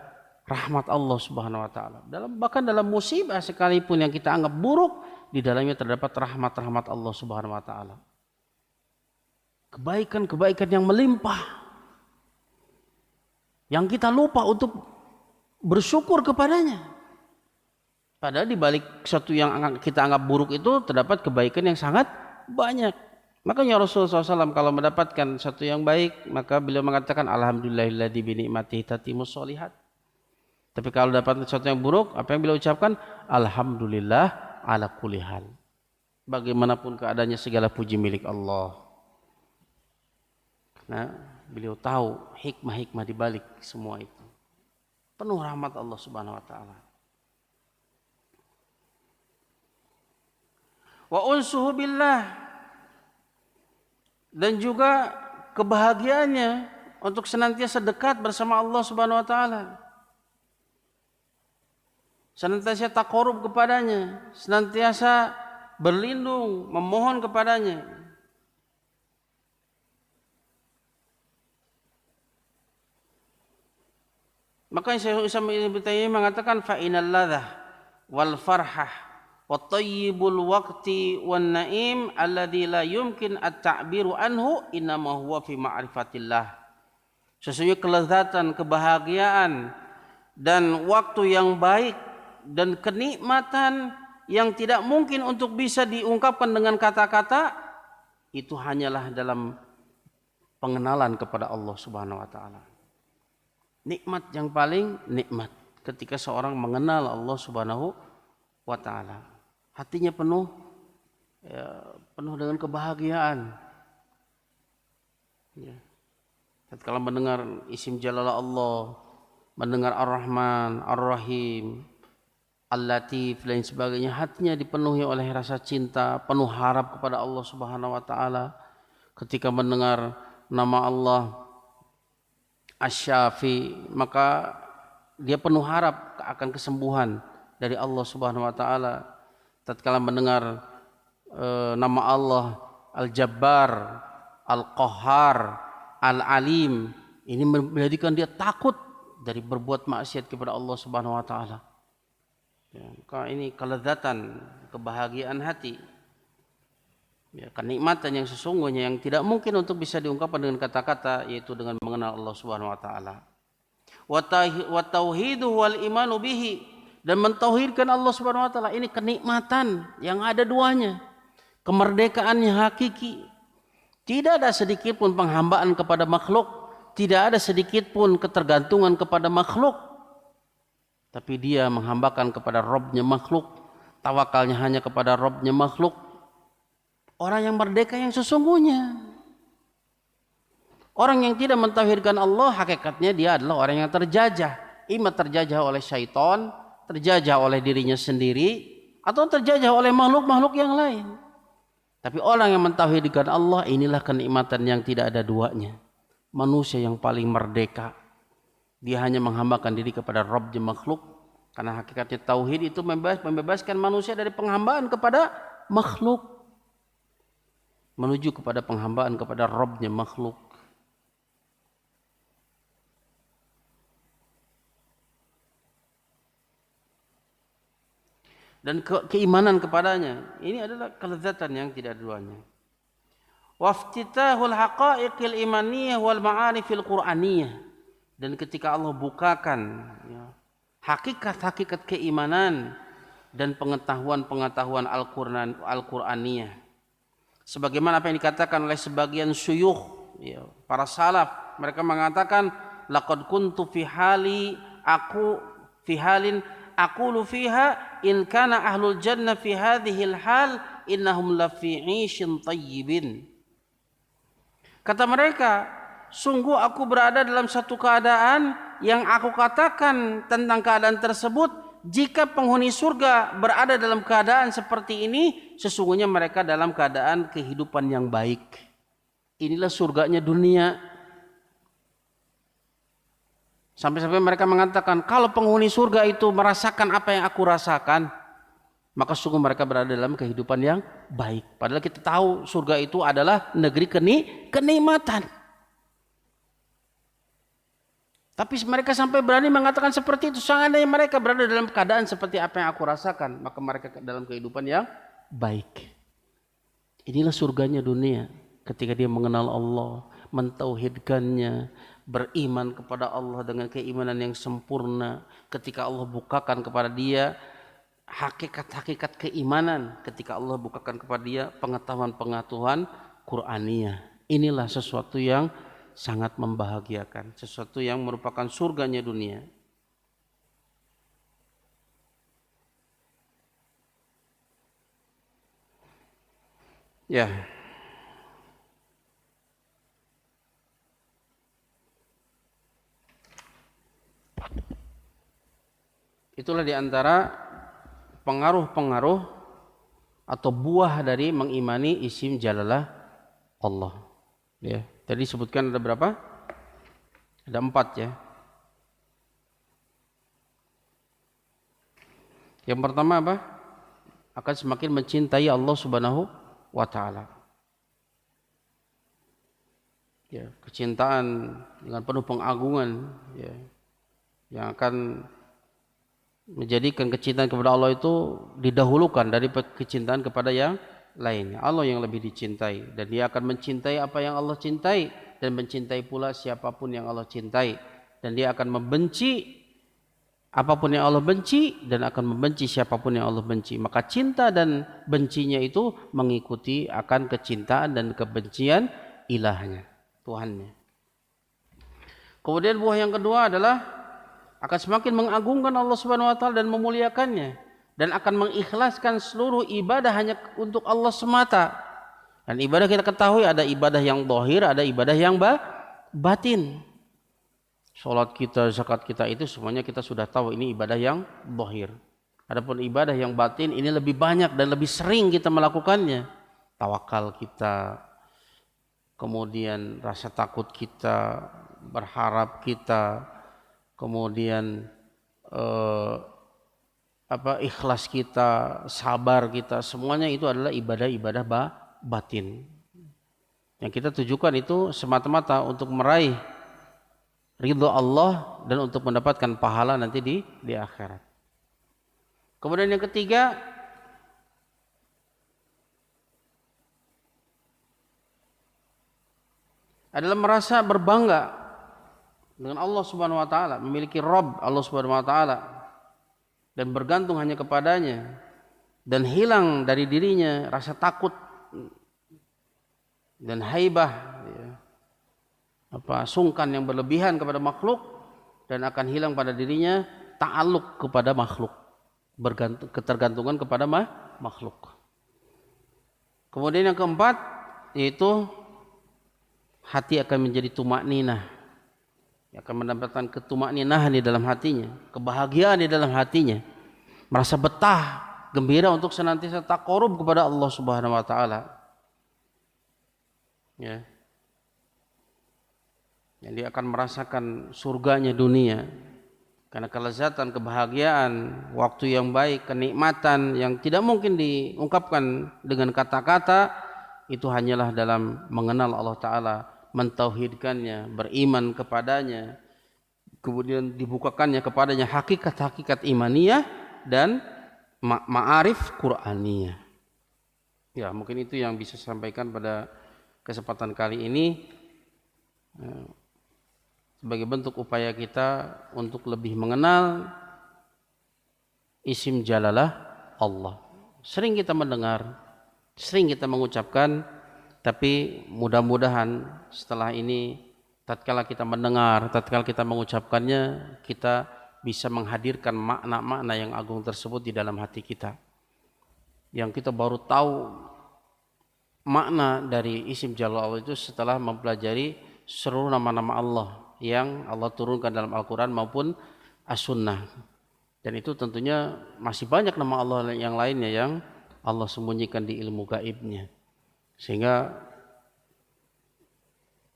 rahmat Allah Subhanahu wa taala. Bahkan dalam musibah sekalipun yang kita anggap buruk, di dalamnya terdapat rahmat-rahmat Allah Subhanahu wa taala. Kebaikan-kebaikan yang melimpah, yang kita lupa untuk bersyukur kepadanya. Padahal di balik sesuatu yang kita anggap buruk itu terdapat kebaikan yang sangat banyak. Makanya Rasulullah SAW kalau mendapatkan sesuatu yang baik, maka beliau mengatakan alhamdulillahilladzi bi ni'matihi tatimmus sholihat. Tapi kalau dapat sesuatu yang buruk, apa yang beliau ucapkan? Alhamdulillah ala kulli hal. Bagaimanapun keadaannya, segala puji milik Allah. Nah, beliau tahu hikmah-hikmah di balik semua itu. Penuh rahmat Allah Subhanahu wa taala. Wa unsuhu billah, dan juga kebahagiaannya untuk senantiasa dekat bersama Allah Subhanahu wa taala. Senantiasa taqarrub kepadanya, senantiasa berlindung, memohon kepadanya. Maka Syekh Islam Ibnu Taimiyah mengatakan fa inal ladzah wal farhah wa tayyibul waqti wan naim alladzi la yumkin at-ta'biru anhu innama huwa fi ma'rifatillah. Sesungguhnya kelezatan, kebahagiaan dan waktu yang baik dan kenikmatan yang tidak mungkin untuk bisa diungkapkan dengan kata-kata, itu hanyalah dalam pengenalan kepada Allah Subhanahu wa taala. Nikmat yang paling nikmat ketika seorang mengenal Allah Subhanahu wa taala. Hatinya penuh dengan kebahagiaan. Ya. Tatkala mendengar isim jalalah Allah, mendengar Ar-Rahman, Ar-Rahim, Al-Latif, lain sebagainya, hatinya dipenuhi oleh rasa cinta, penuh harap kepada Allah Subhanahu wa taala. Ketika mendengar nama Allah Asy-Syafi, maka dia penuh harap akan kesembuhan dari Allah Subhanahu wa taala. Tatkala mendengar nama Allah Al-Jabbar, Al-Qahhar, Al-Alim, ini menjadikan dia takut dari berbuat maksiat kepada Allah Subhanahu wa taala. Ya, maka ini kelezatan, kebahagiaan hati. Ya, kenikmatan yang sesungguhnya yang tidak mungkin untuk bisa diungkapkan dengan kata-kata, yaitu dengan mengenal Allah Subhanahu wa taala. Wa tauhidu wal imanu bihi, dan mentauhidkan Allah Subhanahu wa taala, ini kenikmatan yang ada duanya. Kemerdekaannya hakiki. Tidak ada sedikit pun penghambaan kepada makhluk, tidak ada sedikit pun ketergantungan kepada makhluk. Tapi dia menghambakan kepada Rabb-nya makhluk, tawakalnya hanya kepada Rabb-nya makhluk. Orang yang merdeka yang sesungguhnya. Orang yang tidak mentauhidkan Allah, hakikatnya dia adalah orang yang terjajah. Ima terjajah oleh syaitan, terjajah oleh dirinya sendiri, atau terjajah oleh makhluk-makhluk yang lain. Tapi orang yang mentauhidkan Allah, inilah kenikmatan yang tidak ada duanya. Manusia yang paling merdeka. Dia hanya menghambakan diri kepada Rabb-nya makhluk. Karena hakikatnya tauhid itu membebaskan manusia dari penghambaan kepada makhluk. Menuju kepada penghambaan kepada Rabb-nya makhluk. Dan keimanan kepadanya, ini adalah kelezatan yang tidak duanya. Waftitahul haqa'iqil imaniyah wal ma'arifil qur'aniyah, dan ketika Allah bukakan ya, hakikat-hakikat keimanan dan pengetahuan-pengetahuan Al-Qur'aniyah, sebagaimana apa yang dikatakan oleh sebagian syuyukh ya, para salaf, mereka mengatakan laqad kuntu fi halin aqulu fiha in kana ahlul jannah fi hadhil hal innahum la fi 'ishin tayyibin. Kata mereka, sungguh aku berada dalam satu keadaan yang aku katakan tentang keadaan tersebut, jika penghuni surga berada dalam keadaan seperti ini, sesungguhnya mereka dalam keadaan kehidupan yang baik. Inilah surganya dunia. Sampai-sampai mereka mengatakan, kalau penghuni surga itu merasakan apa yang aku rasakan, maka sungguh mereka berada dalam kehidupan yang baik. Padahal kita tahu surga itu adalah negeri kenikmatan. Tapi mereka sampai berani mengatakan seperti itu. Seandainya mereka berada dalam keadaan seperti apa yang aku rasakan, maka mereka dalam kehidupan yang baik. Inilah surganya dunia. Ketika dia mengenal Allah, mentauhidkannya, beriman kepada Allah dengan keimanan yang sempurna. Ketika Allah bukakan kepada dia hakikat-hakikat keimanan, ketika Allah bukakan kepada dia pengetahuan-pengetahuan Qur'aniyah, inilah sesuatu yang sangat membahagiakan, sesuatu yang merupakan surganya dunia. Ya. Itulah diantara pengaruh-pengaruh atau buah dari mengimani isim jalalah Allah. Ya, tadi sebutkan ada berapa? Ada 4 ya. Yang pertama apa? Akan semakin mencintai Allah Subhanahu wa taala. Ya, kecintaan dengan penuh pengagungan ya, yang akan menjadikan kecintaan kepada Allah itu didahulukan dari kecintaan kepada yang lainnya. Allah yang lebih dicintai, dan dia akan mencintai apa yang Allah cintai, dan mencintai pula siapapun yang Allah cintai, dan dia akan membenci apapun yang Allah benci dan akan membenci siapapun yang Allah benci. Maka cinta dan bencinya itu mengikuti akan kecintaan dan kebencian ilahnya, Tuhannya. Kemudian buah yang kedua adalah akan semakin mengagungkan Allah Subhanahu wa taala dan memuliakannya, dan akan mengikhlaskan seluruh ibadah hanya untuk Allah semata. Dan ibadah kita ketahui ada ibadah yang zahir, ada ibadah yang batin. Salat kita, zakat kita itu semuanya kita sudah tahu ini ibadah yang zahir. Adapun ibadah yang batin ini lebih banyak dan lebih sering kita melakukannya. Tawakal kita, kemudian rasa takut kita, berharap kita, kemudian ikhlas kita, sabar kita, semuanya itu adalah ibadah-ibadah batin. Yang kita tujukan itu semata-mata untuk meraih ridho Allah dan untuk mendapatkan pahala nanti di akhirat. Kemudian yang ketiga adalah merasa berbangga dengan Allah Subhanahu wa taala, memiliki Rabb Allah Subhanahu wa taala dan bergantung hanya kepadanya, dan hilang dari dirinya rasa takut dan haibah, ya, sungkan yang berlebihan kepada makhluk, dan akan hilang pada dirinya ta'alluq kepada makhluk, ketergantungan kepada makhluk. Kemudian yang keempat yaitu hati akan menjadi tumakninah, akan mendapatkan ketumakninah di dalam hatinya, kebahagiaan di dalam hatinya, merasa betah, gembira untuk senantiasa taqarrub kepada Allah Subhanahu wa taala. Ya. Yang dia akan merasakan surganya dunia, karena kelezatan, kebahagiaan, waktu yang baik, kenikmatan yang tidak mungkin diungkapkan dengan kata-kata, itu hanyalah dalam mengenal Allah Ta'ala, mentauhidkannya, beriman kepadanya, kemudian dibukakannya kepadanya hakikat-hakikat imaniyah dan ma'arif Qur'aniyah. Ya, mungkin itu yang bisa saya sampaikan pada kesempatan kali ini, sebagai bentuk upaya kita untuk lebih mengenal isim jalalah Allah. Sering kita mendengar, sering kita mengucapkan, tapi mudah-mudahan setelah ini tatkala kita mendengar, tatkala kita mengucapkannya, kita bisa menghadirkan makna-makna yang agung tersebut di dalam hati kita. Yang kita baru tahu makna dari isim jalal Allah itu setelah mempelajari seluruh nama-nama Allah yang Allah turunkan dalam Al-Quran maupun As-Sunnah. Dan itu tentunya masih banyak nama Allah yang lainnya yang Allah sembunyikan di ilmu gaibnya. Sehingga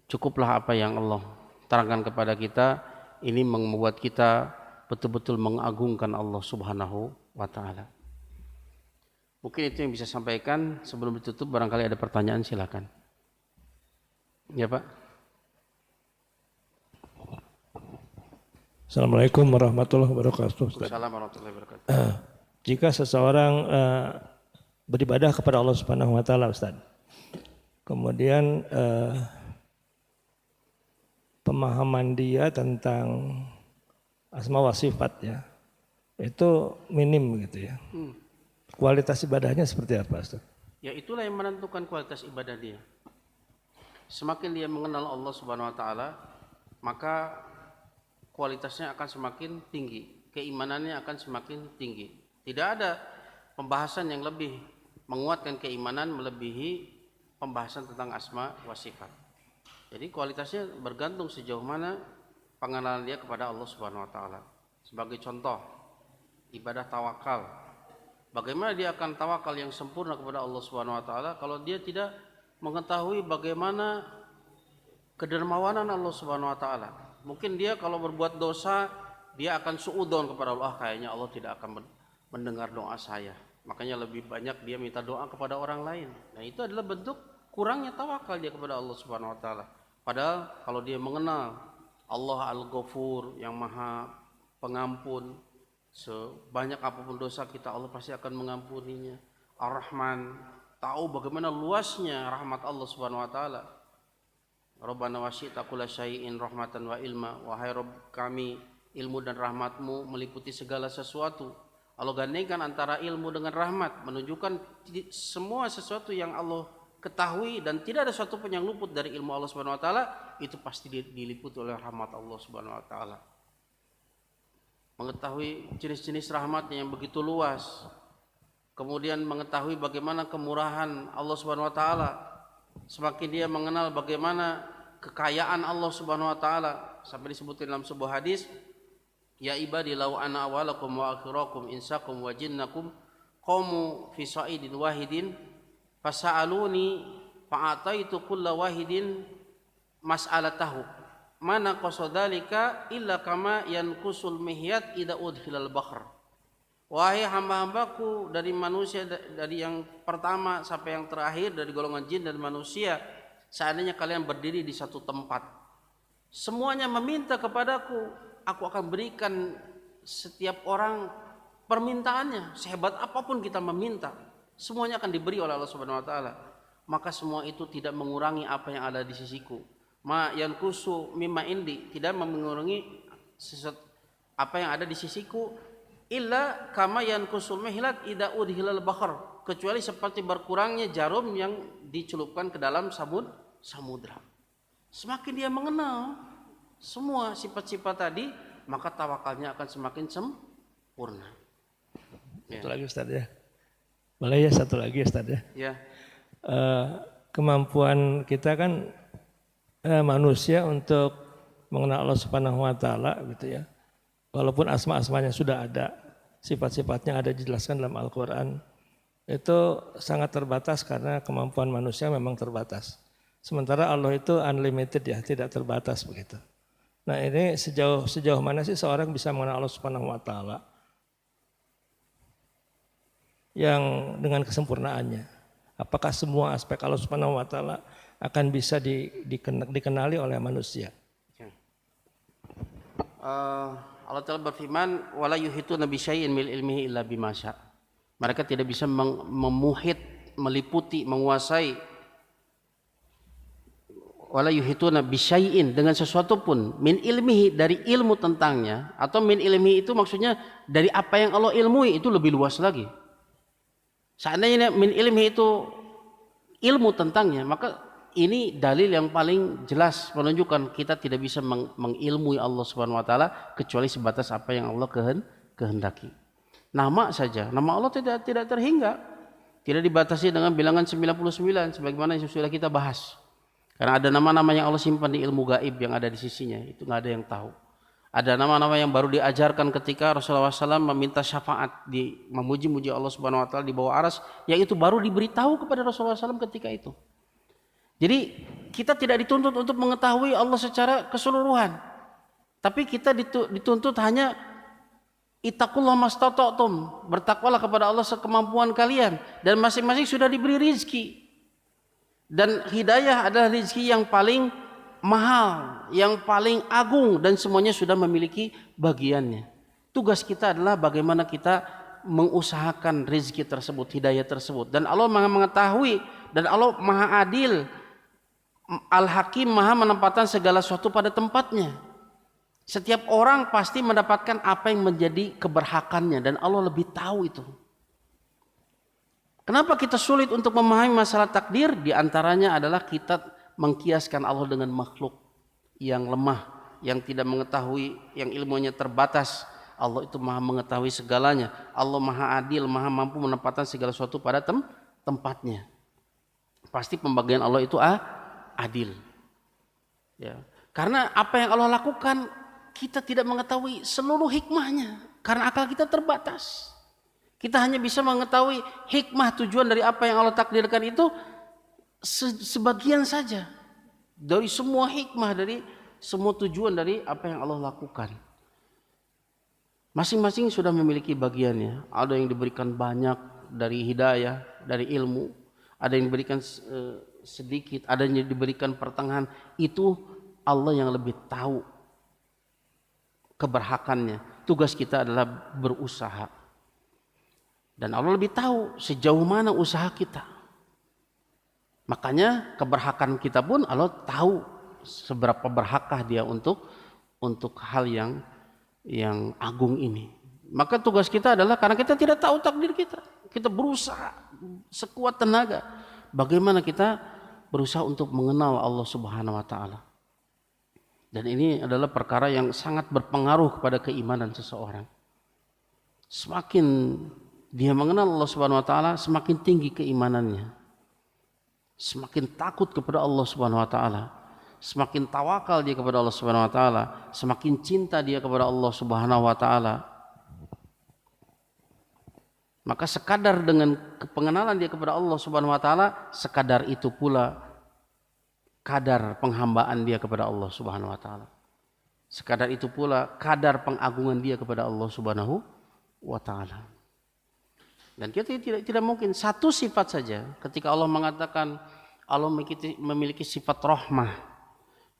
cukuplah apa yang Allah terangkan kepada kita, ini membuat kita betul-betul mengagungkan Allah Subhanahu wa taala. Mungkin itu yang bisa sampaikan. Sebelum ditutup barangkali ada pertanyaan, silakan. Ya, Pak. Assalamualaikum warahmatullahi wabarakatuh. Assalamualaikum warahmatullahi wabarakatuh. Jika seseorang beribadah kepada Allah Subhanahu wa taala, Ustaz, kemudian pemahaman dia tentang asma wa sifat ya, itu minim gitu ya. Kualitas ibadahnya seperti apa, Ustaz? Ya, itulah yang menentukan kualitas ibadah dia. Semakin dia mengenal Allah Subhanahu wa taala, maka kualitasnya akan semakin tinggi, keimanannya akan semakin tinggi. Tidak ada pembahasan yang lebih menguatkan keimanan melebihi pembahasan tentang asma wa sifat. Jadi kualitasnya bergantung sejauh mana pengenalan dia kepada Allah Subhanahu wa taala. Sebagai contoh, ibadah tawakal. Bagaimana dia akan tawakal yang sempurna kepada Allah Subhanahu wa taala kalau dia tidak mengetahui bagaimana kedermawanan Allah Subhanahu wa taala. Mungkin dia kalau berbuat dosa, dia akan suudzon kepada Allah, kayaknya Allah tidak akan mendengar doa saya. Makanya lebih banyak dia minta doa kepada orang lain. Nah, itu adalah bentuk kurangnya tawakal dia kepada Allah Subhanahu wa taala. Padahal kalau dia mengenal Allah Al-Ghafur yang Maha Pengampun, sebanyak apapun dosa kita Allah pasti akan mengampuninya. Ar-Rahman, tahu bagaimana luasnya rahmat Allah Subhanahu wa taala. Rabbana wasi'ta kulla syai'in rahmatan wa ilma, wahai Rabb kami, ilmu dan rahmatmu meliputi segala sesuatu. Allah gandengkan antara ilmu dengan rahmat, menunjukkan semua sesuatu yang Allah ketahui dan tidak ada sesuatu pun yang luput dari ilmu Allah Subhanahu wa taala, itu pasti diliputi oleh rahmat Allah Subhanahu wa taala. Mengetahui jenis-jenis rahmatnya yang begitu luas, kemudian mengetahui bagaimana kemurahan Allah Subhanahu wa taala, semakin dia mengenal bagaimana kekayaan Allah Subhanahu wa taala, sampai disebutkan dalam sebuah hadis, ya ibadi law ana awalakum wa akhirakum insakum wa jinnakum qamu fi sa'idin wahidin fasa'aluni fa'ataitu kulla wahidin mas'alatahu mana qasadalika illa kama yankusul mihyat idza udkhilal bahr. Wahai hamba-hambaku dari manusia, dari yang pertama sampai yang terakhir, dari golongan jin dan manusia, seandainya kalian berdiri di satu tempat, semuanya meminta kepadaku, aku akan berikan setiap orang permintaannya. Sehebat apapun kita meminta, semuanya akan diberi oleh Allah Subhanahu wa taala. Maka semua itu tidak mengurangi apa yang ada di sisiku. Ma yankusu mimma indi, tidak mengurangi apa yang ada di sisiku, illa kama yankusul mihlat idza udhilal bahr, kecuali seperti berkurangnya jarum yang dicelupkan ke dalam samudra. Semakin dia mengenal semua sifat-sifat tadi, maka tawakalnya akan semakin sempurna. Satu lagi Ustaz ya. Boleh ya satu lagi Ustaz ya. Ya. Kemampuan kita kan manusia untuk mengenal Allah Subhanahu wa taala gitu ya. Walaupun asma-asmanya sudah ada, sifat-sifatnya ada dijelaskan dalam Al-Qur'an, itu sangat terbatas karena kemampuan manusia memang terbatas. Sementara Allah itu unlimited ya, tidak terbatas begitu. Nah, ini sejauh mana sih seorang bisa mengenal Allah Subhanahu wa taala yang dengan kesempurnaannya? Apakah semua aspek Allah Subhanahu wa taala akan bisa dikenali oleh manusia? Allah Ta'ala berfirman, wala yuhituna bi syai'in min ilmihi illa bima syaa. Mereka tidak bisa memuhit, meliputi, menguasai, wala yuhituna bi syai'in, dengan sesuatu pun, min ilmihi, dari ilmu tentangnya, atau min ilmihi itu maksudnya dari apa yang Allah ilmui, itu lebih luas lagi. Seandainya min ilmihi itu ilmu tentangnya, maka ini dalil yang paling jelas menunjukkan kita tidak bisa mengilmui Allah Subhanahu wa taala kecuali sebatas apa yang Allah kehendaki. Nama saja, nama Allah tidak terhingga. Tidak dibatasi dengan bilangan 99 sebagaimana yang sudah kita bahas. Karena ada nama-nama yang Allah simpan di ilmu gaib yang ada di sisinya, itu nggak ada yang tahu. Ada nama-nama yang baru diajarkan ketika Rasulullah SAW meminta syafaat, memuji-muji Allah Subhanahu wa taala di bawah arsy, yang itu baru diberitahu kepada Rasulullah SAW ketika itu. Jadi kita tidak dituntut untuk mengetahui Allah secara keseluruhan, tapi kita dituntut hanya ittaqullah mastata'tum, bertakwalah kepada Allah sekemampuan kalian, dan masing-masing sudah diberi rizki, dan hidayah adalah rizki yang paling mahal, yang paling agung, dan semuanya sudah memiliki bagiannya. Tugas kita adalah bagaimana kita mengusahakan rizki tersebut, hidayah tersebut, dan Allah Maha mengetahui, dan Allah Maha adil, Al-Hakim, Maha menempatkan segala sesuatu pada tempatnya. Setiap orang pasti mendapatkan apa yang menjadi keberhakannya, dan Allah lebih tahu itu. Kenapa kita sulit untuk memahami masalah takdir? Di antaranya adalah kita mengkiaskan Allah dengan makhluk yang lemah, yang tidak mengetahui, yang ilmunya terbatas. Allah itu Maha mengetahui segalanya. Allah Maha adil, Maha mampu menempatkan segala sesuatu pada tempatnya. Pasti pembagian Allah itu adil. Ya. Karena apa yang Allah lakukan, kita tidak mengetahui seluruh hikmahnya, karena akal kita terbatas. Kita hanya bisa mengetahui hikmah, tujuan dari apa yang Allah takdirkan itu sebagian saja dari semua hikmah, dari semua tujuan dari apa yang Allah lakukan. Masing-masing sudah memiliki bagiannya. Ada yang diberikan banyak dari hidayah, dari ilmu, ada yang diberikan sedikit, ada yang diberikan pertengahan. Itu Allah yang lebih tahu keberhakannya. Tugas kita adalah berusaha, dan Allah lebih tahu sejauh mana usaha kita. Makanya keberhakan kita pun Allah tahu seberapa berhakkah dia untuk hal yang yang agung ini. Maka tugas kita adalah karena kita tidak tahu takdir kita berusaha sekuat tenaga. Bagaimana kita berusaha untuk mengenal Allah Subhanahu wa taala. Dan ini adalah perkara yang sangat berpengaruh kepada keimanan seseorang. Semakin dia mengenal Allah Subhanahu wa taala, semakin tinggi keimanannya. Semakin takut kepada Allah Subhanahu wa taala. Semakin tawakal dia kepada Allah Subhanahu wa taala, semakin cinta dia kepada Allah Subhanahu wa taala. Maka sekadar dengan pengenalan dia kepada Allah Subhanahu wa taala, sekadar itu pula kadar penghambaan dia kepada Allah Subhanahu wa taala. Sekadar itu pula kadar pengagungan dia kepada Allah Subhanahu wa taala. Dan kita tidak mungkin satu sifat saja. Ketika Allah mengatakan Allah memiliki sifat rahmah,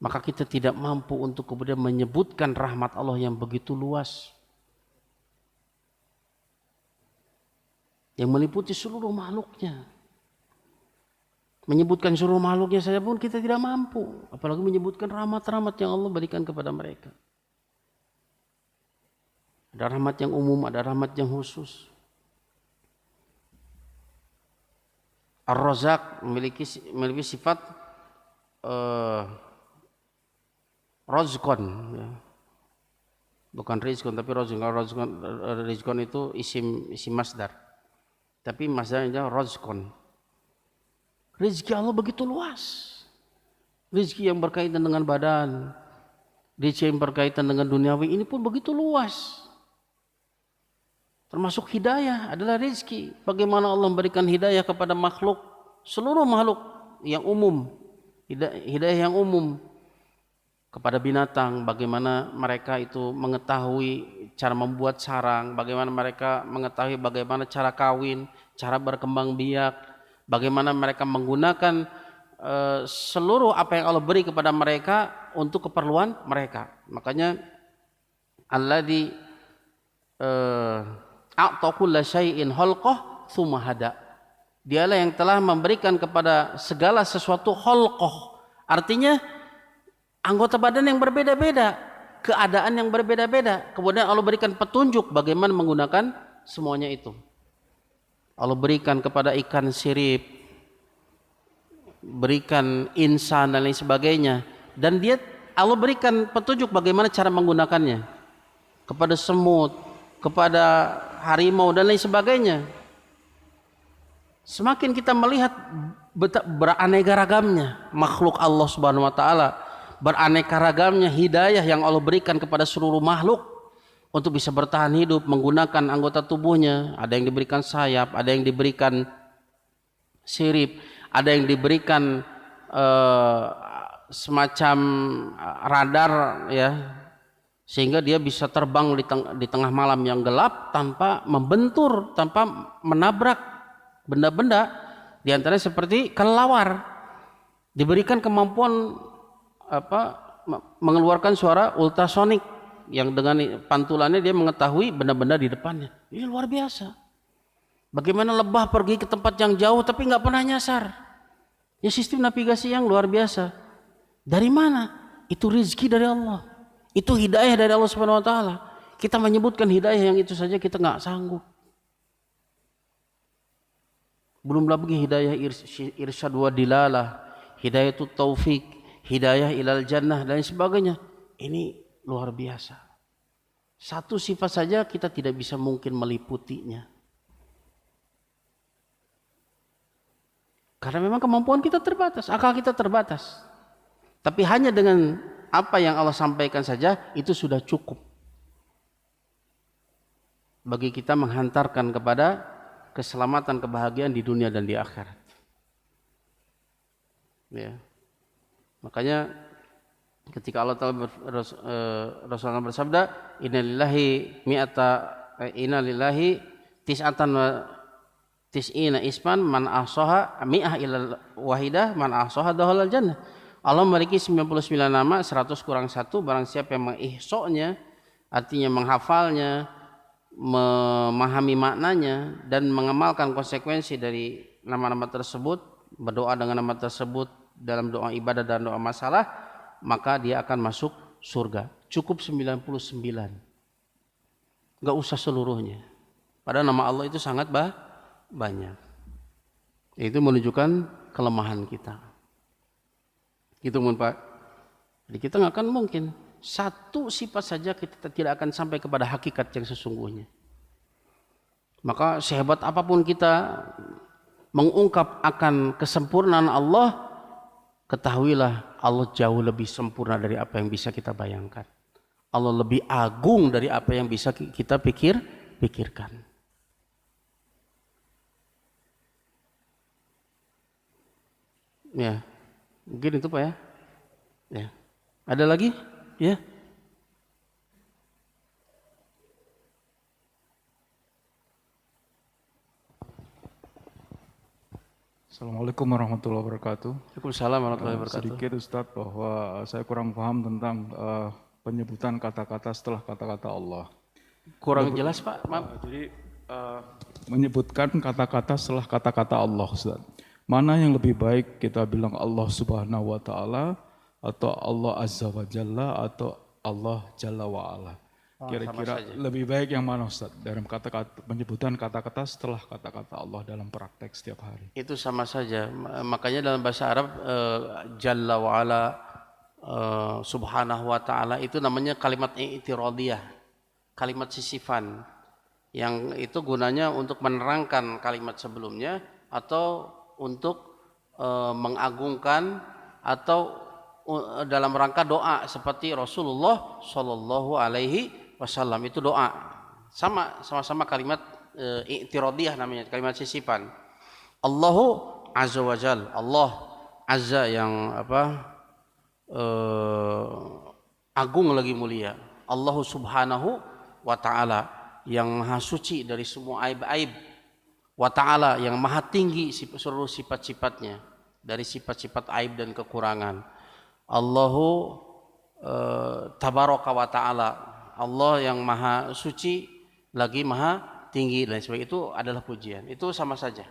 maka kita tidak mampu untuk kemudian menyebutkan rahmat Allah yang begitu luas, yang meliputi seluruh makhluknya. Menyebutkan seluruh makhluknya saja pun kita tidak mampu, apalagi menyebutkan rahmat-rahmat yang Allah berikan kepada mereka. Ada rahmat yang umum, ada rahmat yang khusus. Ar-Razzaq memiliki sifat Razqon, ya. Bukan rizqon tapi razqon. Rizqon itu isim masdar. Tapi masdarnya razqon. Rezeki Allah begitu luas. Rezeki yang berkaitan dengan badan, rezeki yang berkaitan dengan duniawi ini pun begitu luas. Termasuk hidayah adalah rezeki. Bagaimana Allah memberikan hidayah kepada makhluk, seluruh makhluk yang umum, hidayah yang umum. Kepada binatang, bagaimana mereka itu mengetahui cara membuat sarang, bagaimana mereka mengetahui bagaimana cara kawin, cara berkembang biak, bagaimana mereka menggunakan seluruh apa yang Allah beri kepada mereka untuk keperluan mereka. Makanya alladzi a'ta kulla syai'in khalqah tsumma hada. Dialah yang telah memberikan kepada segala sesuatu khalqah. Artinya anggota badan yang berbeda-beda, keadaan yang berbeda-beda. Kemudian Allah berikan petunjuk bagaimana menggunakan semuanya itu. Allah berikan kepada ikan sirip, berikan insan dan lain sebagainya. Dan Allah berikan petunjuk bagaimana cara menggunakannya. Kepada semut, kepada harimau dan lain sebagainya. Semakin kita melihat beraneka ragamnya makhluk Allah Subhanahu wa taala, beraneka ragamnya hidayah yang Allah berikan kepada seluruh makhluk untuk bisa bertahan hidup menggunakan anggota tubuhnya. Ada yang diberikan sayap, ada yang diberikan sirip, ada yang diberikan semacam radar, ya, sehingga dia bisa terbang di tengah malam yang gelap tanpa membentur, tanpa menabrak benda-benda, di antaranya seperti kelelawar. Diberikan kemampuan mengeluarkan suara ultrasonik yang dengan pantulannya dia mengetahui benda-benda di depannya. Ini luar biasa. Bagaimana lebah pergi ke tempat yang jauh tapi nggak pernah nyasar. Ya, sistem navigasi yang luar biasa. Dari mana? Itu rezeki dari Allah. Itu hidayah dari Allah Subhanahu wa taala. Kita menyebutkan hidayah yang itu saja kita nggak sanggup. Belum lagi hidayah irsyad wa dilalah, hidayah itu taufik, hidayah ilal jannah dan sebagainya. Ini luar biasa. Satu sifat saja kita tidak bisa mungkin meliputinya. Karena memang kemampuan kita terbatas, akal kita terbatas. Tapi hanya dengan apa yang Allah sampaikan saja itu sudah cukup bagi kita menghantarkan kepada keselamatan, kebahagiaan di dunia dan di akhirat. Ya. Makanya ketika Allah Ta'ala Rasulullah bersabda, innalillahi tis'atan wa tis'ina isman man ahsaha mi'ah ilal wahidah man ahsaha dakhalal jannah. Allah memiliki 99 nama, 100 kurang 1, barang siapa yang mengihsoknya, artinya menghafalnya, memahami maknanya dan mengamalkan konsekuensi dari nama-nama tersebut, berdoa dengan nama tersebut dalam doa ibadah dan doa masalah, maka dia akan masuk surga. Cukup 99. Nggak usah seluruhnya. Padahal nama Allah itu sangat banyak. Itu menunjukkan kelemahan kita. Gitu Pak. Jadi kita nggak akan mungkin satu sifat saja kita tidak akan sampai kepada hakikat yang sesungguhnya. Maka sehebat apapun kita mengungkap akan kesempurnaan Allah, ketahuilah Allah jauh lebih sempurna dari apa yang bisa kita bayangkan. Allah lebih agung dari apa yang bisa kita pikirkan. Ya, mungkin itu Pak ya. Ya, ada lagi? Ya. Assalamualaikum warahmatullahi wabarakatuh. Waalaikumsalam warahmatullahi wabarakatuh. Sedikit Ustadz bahwa saya kurang paham tentang penyebutan kata-kata setelah kata-kata Allah. Kurang jelas Pak, maaf. Jadi menyebutkan kata-kata setelah kata-kata Allah Ustadz. Mana yang lebih baik kita bilang Allah Subhanahu wa taala atau Allah Azza wa Jalla atau Allah Jalla wa Ala? Kira-kira lebih baik yang mana Ustaz dalam kata-kata penyebutan kata-kata setelah kata-kata Allah dalam praktek setiap hari? Itu sama saja. Makanya dalam bahasa Arab Jalla wa Ala, Subhanahu wa taala itu namanya kalimat i'tiradiyah, kalimat sisifan, yang itu gunanya untuk menerangkan kalimat sebelumnya atau untuk mengagungkan atau dalam rangka doa seperti Rasulullah Shallallahu Alaihi Wasallam itu doa, sama-sama kalimat i'tiradiyah namanya, kalimat sisipan. Allahu Azza wa Jal, Allah Azza yang agung lagi mulia, Allahu Subhanahu wa Ta'ala yang maha suci dari semua aib-aib, wa Ta'ala yang maha tinggi seluruh sifat-sifatnya dari sifat-sifat aib dan kekurangan. Allahu Tabaraka wa Ta'ala, Allah yang maha suci lagi maha tinggi dan sebagainya, itu adalah pujian. Itu sama saja.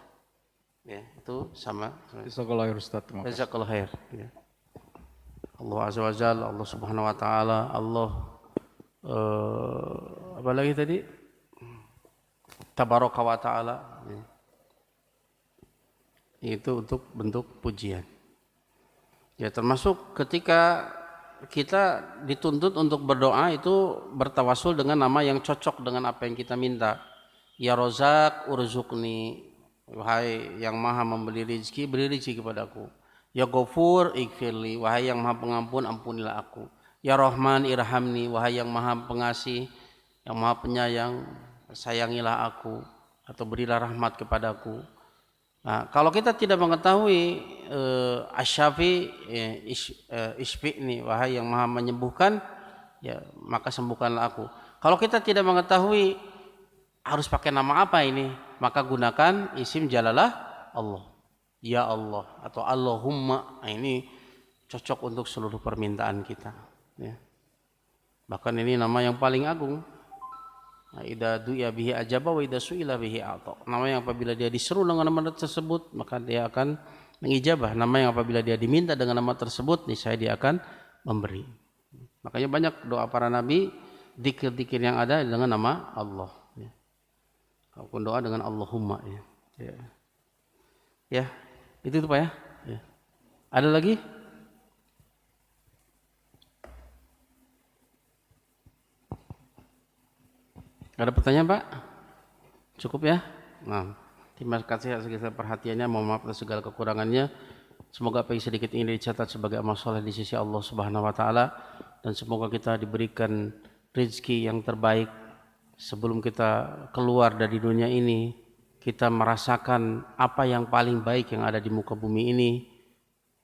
Ya, itu sama. Jazakallahu khair Ustaz. Jazakallahu khair. Ya. Allah Azza wa Jalla, Allah Subhanahu wa Ta'ala, Allah apa lagi tadi? Tabaraka wa Ta'ala. Ya. Itu untuk bentuk pujian. Ya, termasuk ketika kita dituntut untuk berdoa itu bertawasul dengan nama yang cocok dengan apa yang kita minta. Ya Rozak urzuqni, wahai yang maha memberi rezeki, beri rezeki kepadaku. Ya Ghafur ighfirli, wahai yang maha pengampun, ampunilah aku. Ya Rahman irhamni, wahai yang maha pengasih, yang maha penyayang, sayangilah aku atau berilah rahmat kepadaku. Nah, kalau kita tidak mengetahui asyafi isfi'ni, wahai yang maha menyembuhkan, ya maka sembuhkanlah aku. Kalau kita tidak mengetahui harus pakai nama apa ini, maka gunakan isim jalalah Allah, ya Allah atau Allahumma. Nah, ini cocok untuk seluruh permintaan kita. Ya. Bahkan ini nama yang paling agung. Idza du'a bihi ajaba wa idza su'ila bihi a'ta. Nama yang apabila dia diseru dengan nama tersebut maka dia akan mengijabah. Nama yang apabila dia diminta dengan nama tersebut niscaya dia akan memberi. Makanya banyak doa para nabi, dzikir-dzikir yang ada dengan nama Allah. Ya. Kalaupun doa dengan Allahumma. Ya. Ya. Itu Pak ya. Ya. Ada lagi? Ada pertanyaan Pak? Cukup ya? Nah, terima kasih atas segala perhatiannya, mohon maaf atas segala kekurangannya. Semoga apa yang sedikit ini dicatat sebagai amal soleh di sisi Allah Subhanahu wa Ta'ala, dan semoga kita diberikan rezeki yang terbaik sebelum kita keluar dari dunia ini. Kita merasakan apa yang paling baik yang ada di muka bumi ini,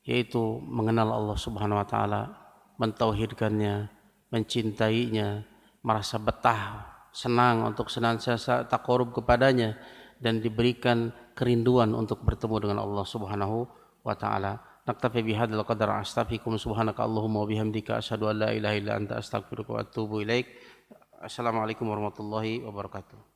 yaitu mengenal Allah Subhanahu wa Ta'ala, mentauhidkannya, mencintainya, merasa betah, senang untuk senantiasa taqarrub kepadanya, dan diberikan kerinduan untuk bertemu dengan Allah Subhanahu wa Ta'ala. Naktafi bihadzal qadar, astaghfirukum subhanaka Allahumma wa bihamdika asyhadu an la ilaha illa anta astaghfiruka wa atubu ilaik. Assalamualaikum warahmatullahi wabarakatuh.